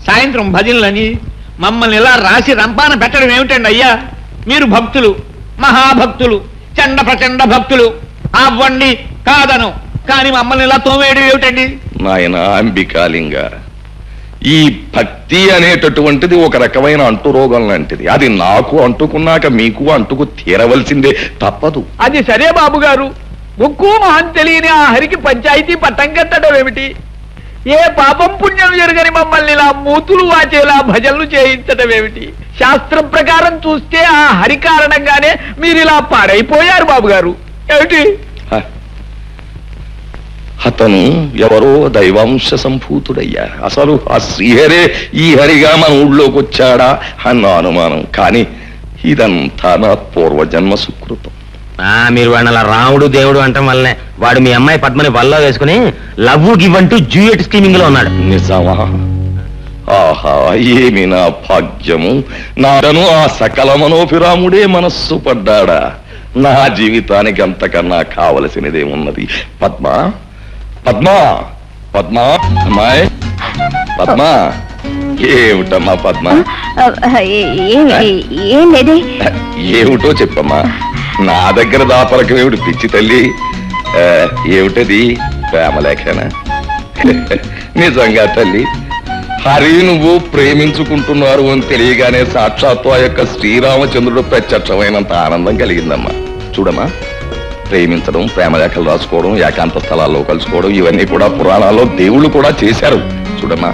సాయంత్రం భజనలని మమ్మల్ని ఇలా రాసి రంపాన పెట్టడం ఏమిటండి అయ్యా? మీరు భక్తులు, మహాభక్తులు, చండ ప్రచండ భక్తులు. అవ్వండి కాదను, కానీ మమ్మల్ని ఇలా తోమేయడం ఏమిటండి? నాయన అంబికాలింగ, ఈ భక్తి అనేటటువంటిది ఒక రకమైన అంటురోగం లాంటిది. అది నాకు అంటుకున్నాక మీకు అంటుకు తీరవలసిందే, తప్పదు. అది సరే బాబు గారు, ముక్కు మహం తెలియని ఆ హరికి పంచాయతీ పట్టం కట్టడం ఏమిటి? ఏ పాపం పుణ్యం జరగని మమ్మల్ని ఇలా మూతులు వాచేలా భజనలు చేయించడం ఏమిటి? శాస్త్రం ప్రకారం చూస్తే ఆ హరి కారణంగానే మీరు ఇలా పాడైపోయారు బాబు గారు. ఏమిటి? అతను ఎవరో దైవాంశ సంభూతుడయ్యా. అసలు ఆ శ్రీహరే ఈ హరిగా మన ఊళ్ళోకి వచ్చాడా అన్న అనుమానం. కానీ ఇదంతా నా పూర్వజన్మ సుకృతం. మీరు వాడిని అలా రాముడు దేవుడు అంటాం వల్లనే వాడు మీ అమ్మాయి పద్మని వల్ల వేసుకుని లవ్ గివ్ అంటూ డ్యూయట్ స్కీమింగ్ లో ఉన్నాడు. నిజమా? ఆహా, ఏమి నా భాగ్యము! నాను ఆ సకల మనోభిరాముడే మనస్సు పడ్డాడా? నా జీవితానికి అంతకన్నా కావలసినదేమున్నది? పద్మా, పద్మా, పద్మా, అమ్మాయి పద్మా. ఏమిటమ్మా పద్మ? ఏం లేదే. ఏమిటో చెప్పమ్మా. నా దగ్గర దాపరకం ఏమిటి పిచ్చి తల్లి? ఏమిటది? ప్రేమలేఖనా? నిజంగా తల్లి, హరి నువ్వు ప్రేమించుకుంటున్నారు అని తెలియగానే సాక్షాత్తు ఆ యొక్క శ్రీరామచంద్రుడు ప్రత్యక్షమైనంత ఆనందం కలిగిందమ్మా. చూడమ్మా, ప్రేమించడం, ప్రేమలేఖలు రాసుకోవడం, ఏకాంత స్థలాల్లో కలుసుకోవడం ఇవన్నీ కూడా పురాణాల్లో దేవుళ్ళు కూడా చేశారు. చూడమ్మా,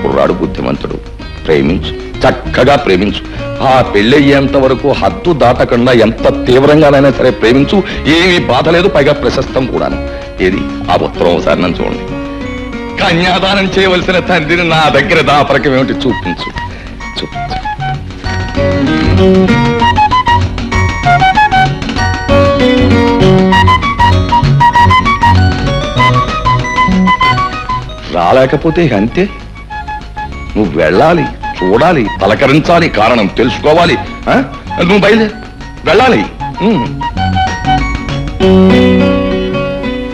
కుర్రాడు బుద్ధిమంతుడు, ప్రేమించు, చక్కగా ప్రేమించు. ఆ పెళ్ళయ్యేంత వరకు హద్దు దాటకుండా ఎంత తీవ్రంగానైనా సరే ప్రేమించు. ఏమీ బాధ లేదు, పైగా ప్రశస్తం కూడాను. ఏది ఆ ఉత్తరం ఒకసారి నన్ను చూడండి. కన్యాదానం చేయవలసిన తండ్రిని నా దగ్గర దాపరకం ఏమిటి? చూపించు, చూపించు. రాలేకపోతే అంతే. నువ్వు వెళ్ళాలి, చూడాలి, పలకరించాలి, కారణం తెలుసుకోవాలి. నువ్వు బయలుదేరి వెళ్ళాలి.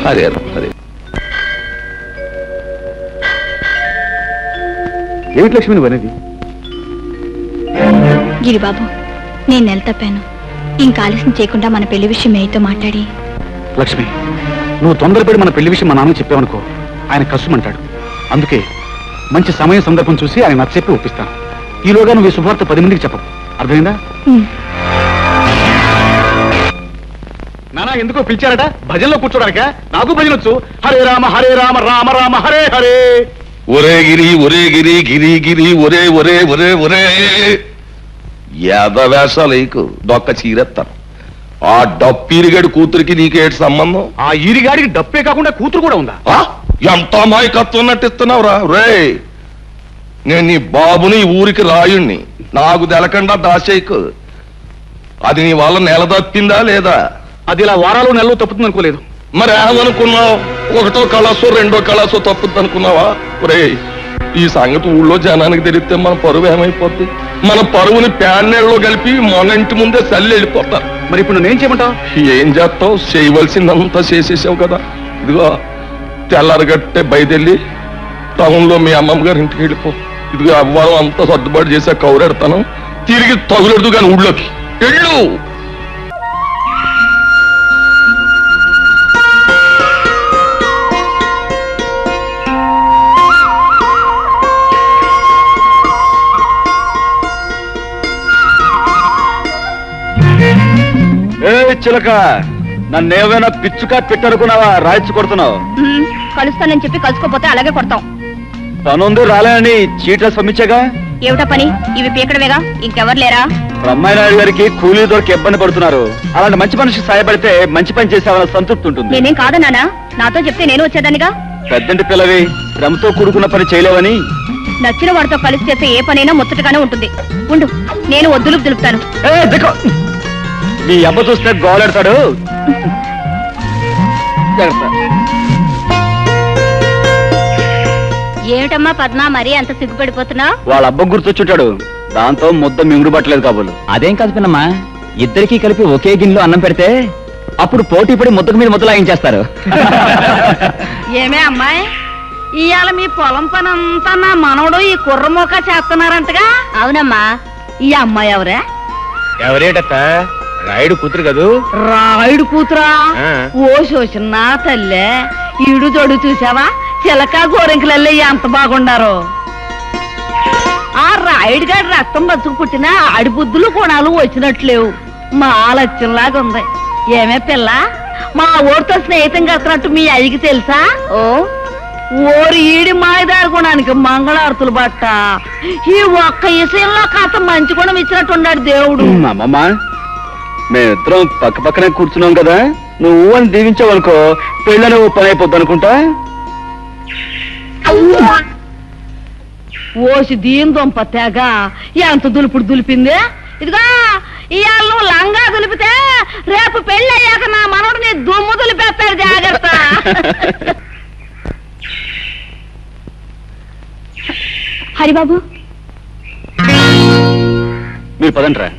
హరే హరే. ఏమిటి లక్ష్మి నువ్వు అనేది? గిరిబాబు, నేను నెల తప్పాను. ఇంకా ఆలస్యం చేయకుండా మన పెళ్లి విషయం మేయతో మాట్లాడి. లక్ష్మి, నువ్వు తొందరపడి మన పెళ్లి విషయం మా నాన్నకి చెప్పావనుకో, ఆయన కష్టమంటాడు. అందుకే మంచి సమయం సందర్భం చూసి ఆయన నచ్చచెప్పి ఒప్పిస్తాను. ఈలోగా నువ్వు ఈ శుభవార్త 10 మందికి చెప్పవు. అర్థమైందా? నానా ఎందుకో పిలిచారట? భజనలో కూర్చోడానిక? నాకు భజన వచ్చు. హరే రామ హరే రామ రామ రామ హరే హరే. ఒరే గిరి, ఒరే గిరి, గిరి గిరి, ఒరే ఒరే ఒరే ఒరే. యాదవేషాలకు దొక్క చీరెత్తాను. ఆ డప్పీరిగాడి కూతురికి నీకేటి సంబంధం? ఆ ఈరిగాడికి డప్పే కాకుండా కూతురు కూడా ఉందా? ఎంత అమాయకత్వం నటిస్తున్నావురా రే. నేను నీ బాబుని ఊరికి రాయుణ్ణి, నాకు తెలకుండా దాచేయకు. అది నీ వల్ల నెల తప్పిందా లేదా? అది ఇలా వారాలు నెలలు తప్పుతుంది అనుకోలేదు. మరి ఏమనుకున్నావు? ఒకటో కళాసో రెండో కళాసో తప్పుద్ది అనుకున్నావా? రే, ఈ సంగతి ఊళ్ళో జనానికి తెలిస్తే మన పరువు ఏమైపోద్ది? మన పరువుని ప్యాన్నెళ్ళలో కలిపి మన ఇంటి ముందే చల్లి వెళ్ళిపోతారు. మరి ఇప్పుడు నేనేం చేయమంటావు? ఏం చేస్తావు? చేయవలసిందంతా చేసేసావు కదా. ఇదిగో తెల్లారగట్టే బయదెళ్ళి టౌన్ లో మీ అమ్మమ్మ గారి ఇంటికి వెళ్ళిపో. ఇదిగో అవ్వారం అంతా సర్దుబాటు చేసా, కౌరెడతాను. తిరిగి తగులెడదు కానీ ఊళ్ళోకి వెళ్ళు. చిలక నన్నేమైనా పిచ్చుకా పెట్టనుకున్నావా రాయించి కొడుతున్నావు? కలుస్తానని చెప్పి కలుసుకోపోతే అలాగే కొడతాం. పనుంది రాలేనని చీట్ల పంపించగా. ఏమిటా పని? ఇవి పీకడమేగా, ఇంకెవరు లేరా? బ్రహ్మాయినాయుడు గారికి కూలీ దొరికి ఇబ్బంది పడుతున్నారు. అలాంటి మంచి మనిషికి సాయపడితే మంచి పని చేసేవాళ్ళ సంతృప్తి ఉంటుంది. నేనేం కాదన్నానా? నాతో చెప్తే నేను వచ్చేదానిగా. పెద్దంటి పిల్లవి శ్రమతో కూడుకున్న పని చేయలేవని. నచ్చిన వాడితో కలిసి చేస్తే ఏ పనైనా ముచ్చటగానే ఉంటుంది. ఉండు, నేను వద్దులు దులుపుతాను. మీ అబ్బ చూస్తే గోలెడతాడు. ఏమిటమ్మా పద్మ, మరీ అంత సిగ్గుపడిపోతున్నావు? వాళ్ళ అబ్బ గుర్తొచ్చుంటాడు, దాంతో ముద్ద మింగుడు పట్టలేదు కాబోలు. అదేం కాదు పిన్నమ్మా, ఇద్దరికి కలిపి ఒకే గిన్నెలో అన్నం పెడితే అప్పుడు పోటీ పడి ముద్దకు మీద ముద్ద లాగించేస్తారు. ఏమే అమ్మాయి, ఇవాళ మీ పొలం పని అంతా నా మనవడు ఈ కుర్రమోక చేస్తున్నారంటగా? అవునమ్మా. ఈ అమ్మాయి ఎవరే? ఎవరేటత్త? రాయుడు కూతురు కదూ. రాయుడు కూతురా? ఓ శోషన్న తల్లే, ఈడు జోడు చూసావా? చిలక గోరింకలల్లే ఎంత బాగుండారో. ఆ రాయుడు గారి రక్తం బతుకు పుట్టిన ఆడి బుద్ధులు గుణాలు వచ్చినట్లేవు. మా ఆలస్యంలాగా ఉంది. ఏమే పిల్ల, మా ఊరితో స్నేహితం కడుతున్నట్టు మీ అయ్యకి తెలుసా? ఓ ఓరి ఈడి మాయదారి గుణానికి మంగళారతులు బట్ట. ఈ ఒక్క విషయంలో కాస్త మంచి గుణం ఇచ్చినట్టున్నాడు దేవుడు. అమ్మమ్మ, మేమిద్దరం పక్క పక్కనే కూర్చున్నాం కదా, నువ్వు అని దీవించావనుకో పెళ్ళని ఓ పని అయిపోద్ది అనుకుంటా. ఓసి దీని దొంప తెగ ఎంత దులుపుడు దులిపింది. ఇదిగా ఇవాళ నువ్వు లంగా దులిపితే రేపు పెళ్లి అయ్యాక నా మనోడు నీ దుమ్ము దులిపేస్తాడు, జాగ్రత్త. హరిబాబు, మీరు పదంట్రా.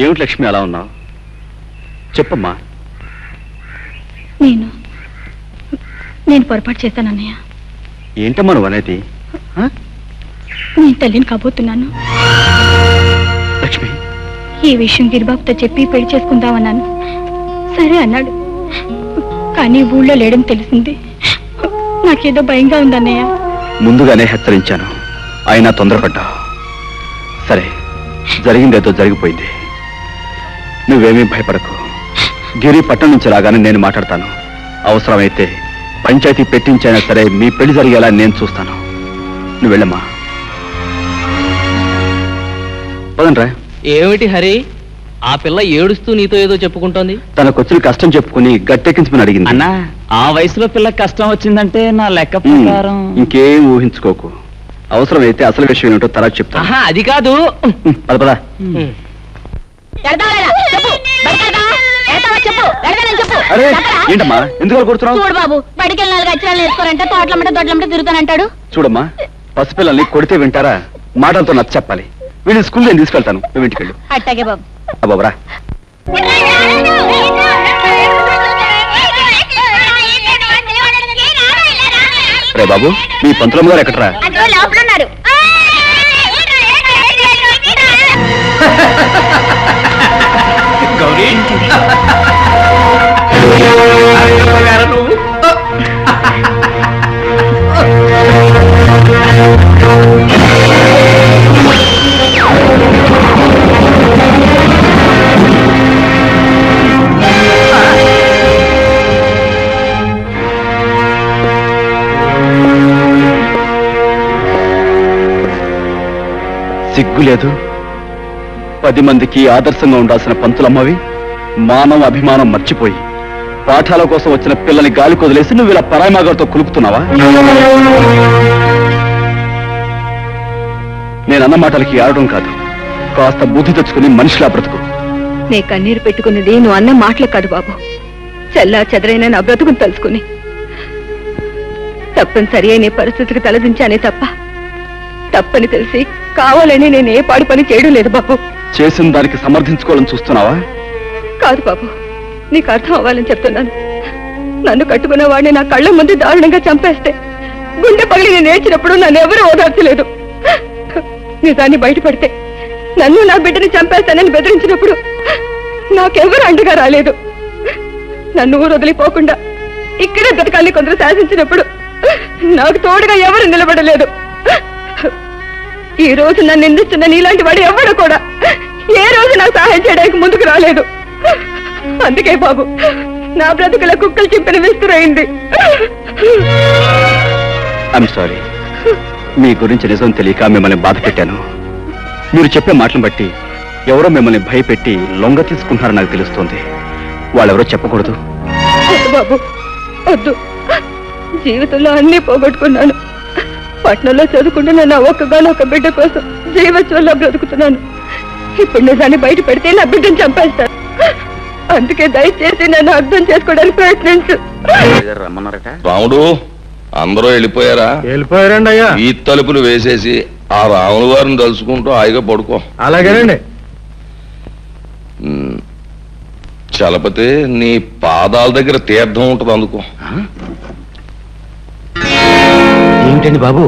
ఏమిటి లక్ష్మి అలా ఉన్నావు? చెప్పమ్మా. నేను పొరపాటు చేశాను అన్నయ్య. ఏంటమ్మా నువ్వు అనేది? నేను తల్లిని కాబోతున్నాను. లక్ష్మి, ఈ విషయం గిరిబాబుతో చెప్పి పెళ్లి చేసుకుందామన్నాను. సరే అన్నాడు, కానీ ఊళ్ళో లేడని తెలిసింది. నాకేదో భయంగా ఉందన్నయ్య. ముందుగానే హెచ్చరించాను, అయినా తొందరపడ్డా. సరే, జరిగిందేదో జరిగిపోయింది. నువ్వేమీ భయపడకు. గిరి పట్టణం నుంచి రాగానే నేను మాట్లాడతాను. అవసరమైతే పంచాయతీ పెట్టించైనా సరే మీ పెళ్లి జరిగేలా నేను చూస్తాను. నువ్వు వెళ్ళమ్మా. పదండ్రా. ఏమిటి హరి, ఆ పిల్ల ఏడుస్తూ నీతో ఏదో చెప్పుకుంటోంది? తనకొచ్చిన కష్టం చెప్పుకుని గట్టెక్కించమని అడిగింది. అన్నా, ఆ వయసులో పిల్లకి కష్టం వచ్చిందంటే నా లెక్క ప్రకారం ఇంకేం ఊహించుకోకు. అవసరమైతే అసలు విషయం ఏమిటో తర్వాత చెప్తాను. అది కాదు. పద పద. అరే ఏంటమ్మా, ఎందుకు కూర్చున్నావు? చూడు బాబు, బడికి వెళ్ళి 4 అక్షరాలు నేర్చుకోరంటే తోటలమ్మట దొడ్లమ్మట తిరుగుతానంటాడు. చూడమ్మా, పసిపిల్లల్ని కొడితే వింటారా? మాటలతో నచ్చ చెప్పాలి. వీళ్ళ స్కూల్ నేను తీసుకెళ్తాను, నువ్వు ఇంటికి వెళ్ళు. అట్టాగే బాబు. బాబురా. రే బాబు, మీ పంతులమ్మ గారు ఎక్కడరా? లోపల ఉన్నారు. గౌరీ, సిగ్గు లేదు? 10 మందికి ఆదర్శంగా ఉండాల్సిన పంతులమ్మవి మానవ అభిమానం మర్చిపోయి పాఠాల కోసం వచ్చిన పిల్లని గాలి కొదిలేసి నువ్వు ఇలా పరాయమాగారితో కులుపుతున్నావా? నేనన్న మాటలకి ఆడడం కాదు, కాస్త బుద్ధి తెచ్చుకుని మనిషిలా బ్రతుకు. నే కన్నీరు పెట్టుకున్నది నువ్వు అన్న మాటలు కాదు బాబు, చెల్లా చెదరైన నా బ్రతుకుని తలుచుకుని. తప్పనిసరి అయిన పరిస్థితికి తలదించానే తప్ప తప్పని తెలిసి కావాలని నేను ఏ పాడి పని చేయడం లేదు బాబు. చేసిన దానికి సమర్థించుకోవాలని చూస్తున్నావా? కాదు బాబు, నీకు అర్థం అవ్వాలని చెప్తున్నాను. నన్ను కట్టుకున్న వాడిని నా కళ్ళ ముందు దారుణంగా చంపేస్తే గుండె పగిలి నేను ఏడ్చినప్పుడు నన్ను ఎవరూ ఓదార్చలేదు. నిజాన్ని బయటపడితే నన్ను నా బిడ్డని చంపేస్తానని బెదిరించినప్పుడు నాకెవరు అండగా రాలేదు. నన్ను ఊరు వదిలిపోకుండా ఇక్కడే బ్రతకాలని కొందరు శాసించినప్పుడు నాకు తోడుగా ఎవరు నిలబడలేదు. ఈ రోజు నన్ను నిందిస్తున్న నీలాంటి వాడు ఎవడు కూడా ఏ రోజు నాకు సహాయం చేయడానికి ముందుకు రాలేదు. అందుకే బాబు నా బ్రతుకుల కుక్కలు చింపిన విస్తురైంది. I'm sorry. మీ గురించి నిజం తెలియక మిమ్మల్ని బాధ పెట్టాను. మీరు చెప్పే మాటలను బట్టి ఎవరో మిమ్మల్ని భయపెట్టి లొంగ తీసుకుంటున్నారని నాకు తెలుస్తోంది. వాళ్ళెవరో చెప్పకూడదు. బాబు వద్దు. జీవితంలో అన్నీ పోగొట్టుకున్నాను. పట్నంలో చదువుకుంటున్న నా ఒక్కగానొక్క బిడ్డ కోసం జీవోత్సవంలో బ్రతుకుతున్నాను. ఇప్పుడు నిజాన్ని బయట పెడితే నా బిడ్డను చంపేస్తాను. అందుకే దయచేసి నన్ను అర్థం చేసుకోవడానికి ప్రయత్నించు. రమ్మన్నారట. రాముడు, అందరూ వెళ్ళిపోయారండి అయ్యా. ఈ తలుపులు వేసేసి ఆ రాముడు వారిని తలుచుకుంటూ హాయిగా పడుకో. అలాగేనండి. చలపతి, నీ పాదాల దగ్గర తీర్థం ఉంటుంది, అందుకో. ఏమిటండి బాబు,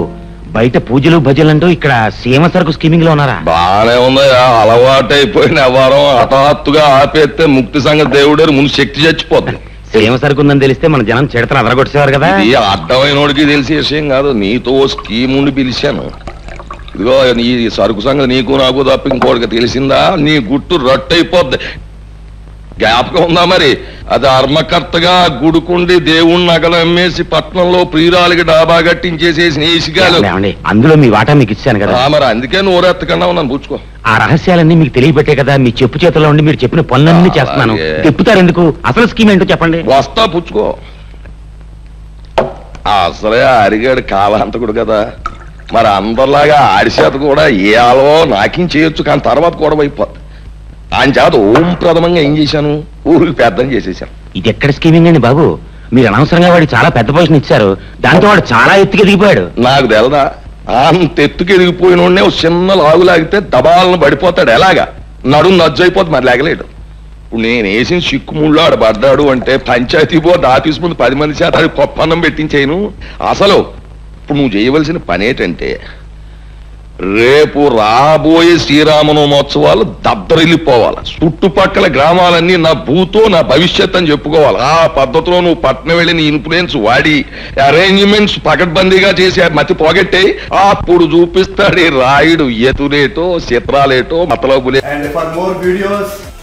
బయట పూజలు భజలంటూ ఇక్కడ సీమ సరుకు స్కీమింగ్ లో ఉన్నారా? బానే ఉందయ్యా. అలవాటైపోయిన వ్యవహారం హఠాత్తుగా ఆపేస్తే ముక్తి సంగతి దేవుడే ముందు శక్తి చచ్చిపోతుంది. సీమ సరుకు ఉందని తెలిస్తే మన జనం చెడతను అదరగొట్టేవారు కదా. ఇది అర్థమైనోడికి తెలిసే విషయం కాదు. నీతో స్కీమ్ ఉండి పిలిచాను. ఇదిగో నీ సరుకు సంగతి నీకు నాకు తప్ప ఇంకోటికి తెలిసిందా నీ గుట్టు రట్టయిపోద్ది. జ్ఞాపకం ఉందా మరి? అది ధర్మకర్తగా గుడుకుండి దేవుణ్ణి నగలు అమ్మేసి పట్నంలో ప్రియురాలికి డాబా కట్టించేసేసి నేసిగాలు. అందులో మీ వాటా మీకు ఇచ్చాను కదా. మరి అందుకే నోరెత్తకుండా ఉన్నాను, పుచ్చుకో. ఆ రహస్యాలన్నీ మీకు తెలియబట్టే కదా మీ చెప్పు చేతిలో ఉండి మీరు చెప్పిన పనులన్నీ చేస్తున్నాను. తిప్పుతారు ఎందుకు? అసలు స్కీమ్ ఏంటో చెప్పండి. వస్తా, పుచ్చుకో. అసలే అరిగాడు కాలాంతకుడు కదా. మరి అందరిలాగా ఆడిచేత కూడా ఏ ఆలో నాకిం చేయొచ్చు, కానీ తర్వాత కూడా అయిపోద్ది. ఆయన చేత ఓం ప్రథమంగా ఏం చేశాను, ఊరికి పెద్దం చేసేసాను. ఇది ఎక్కడ స్కీమింగ్ అండి బాబు? మీరు అనవసరంగా వాడికి చాలా పెద్ద పొజిషన్ ఇచ్చారు. దాంతో వాడు చాలా ఎత్తుకి ఎదిగిపోయాడు. నాకు తెలదా? అంత ఎత్తుకి ఎదిగిపోయిన చిన్న లాగు లాగితే దబాలను పడిపోతాడు. ఎలాగా? నడుము నజ్జైపోతుంది, మరి లేగలేడు. ఇప్పుడు నేను వేసిన చిక్కుముళ్ళు ఆడు పడ్డాడు అంటే పంచాయతీ బోర్డు ఆఫీస్ ముందు 10 మంది చేత ఆడి పప్పన్నం పెట్టించేయను. అసలు ఇప్పుడు నువ్వు చేయవలసిన పని ఏంటంటే, రేపు రాబోయే శ్రీరామనవమోత్సవాలు దద్దరిల్లిపోవాలి. చుట్టుపక్కల గ్రామాలన్నీ నా భూతో నా భవిష్యత్ అని చెప్పుకోవాలి. ఆ పద్ధతిలో నువ్వు పట్నం వెళ్ళి నీ ఇన్ఫ్లుయెన్స్ వాడి అరేంజ్మెంట్స్ పకడ్బందీగా చేసి మతి పోగొట్టే అప్పుడు చూపిస్తాడు ఈ Rayudu ఎతులేటో చిత్రాలేటో మతలబులే.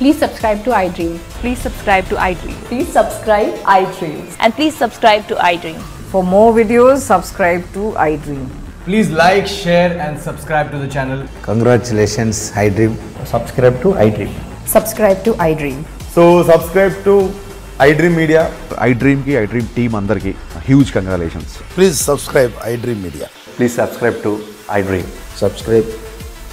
Please subscribe to iDream. Please subscribe to iDream. Please subscribe iDream. And please subscribe to iDream. For more videos, subscribe to iDream. Please like, share and subscribe to the channel. Congratulations, iDream. Subscribe to iDream. Subscribe to iDream. So subscribe to iDream Media. iDream ki iDream team andarki huge congratulations. Please subscribe iDream Media. Please subscribe to iDream. Subscribe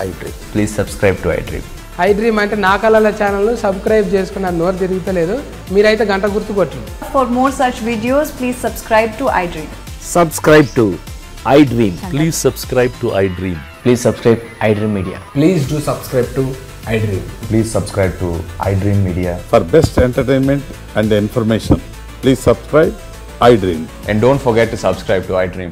iDream. Please subscribe to iDream. iDream అంటే నా కళల channel subscribe చేసుకున్న నోరు తిరుగుతలేదు. మీరైతే గంట గుర్తు కొట్టండి. For more such videos, please subscribe to iDream. Subscribe to iDream. Please subscribe to iDream. Please subscribe iDream Media. Please do subscribe to iDream. Please subscribe to iDream Media. For best entertainment and information, please subscribe iDream. And don't forget to subscribe to iDream.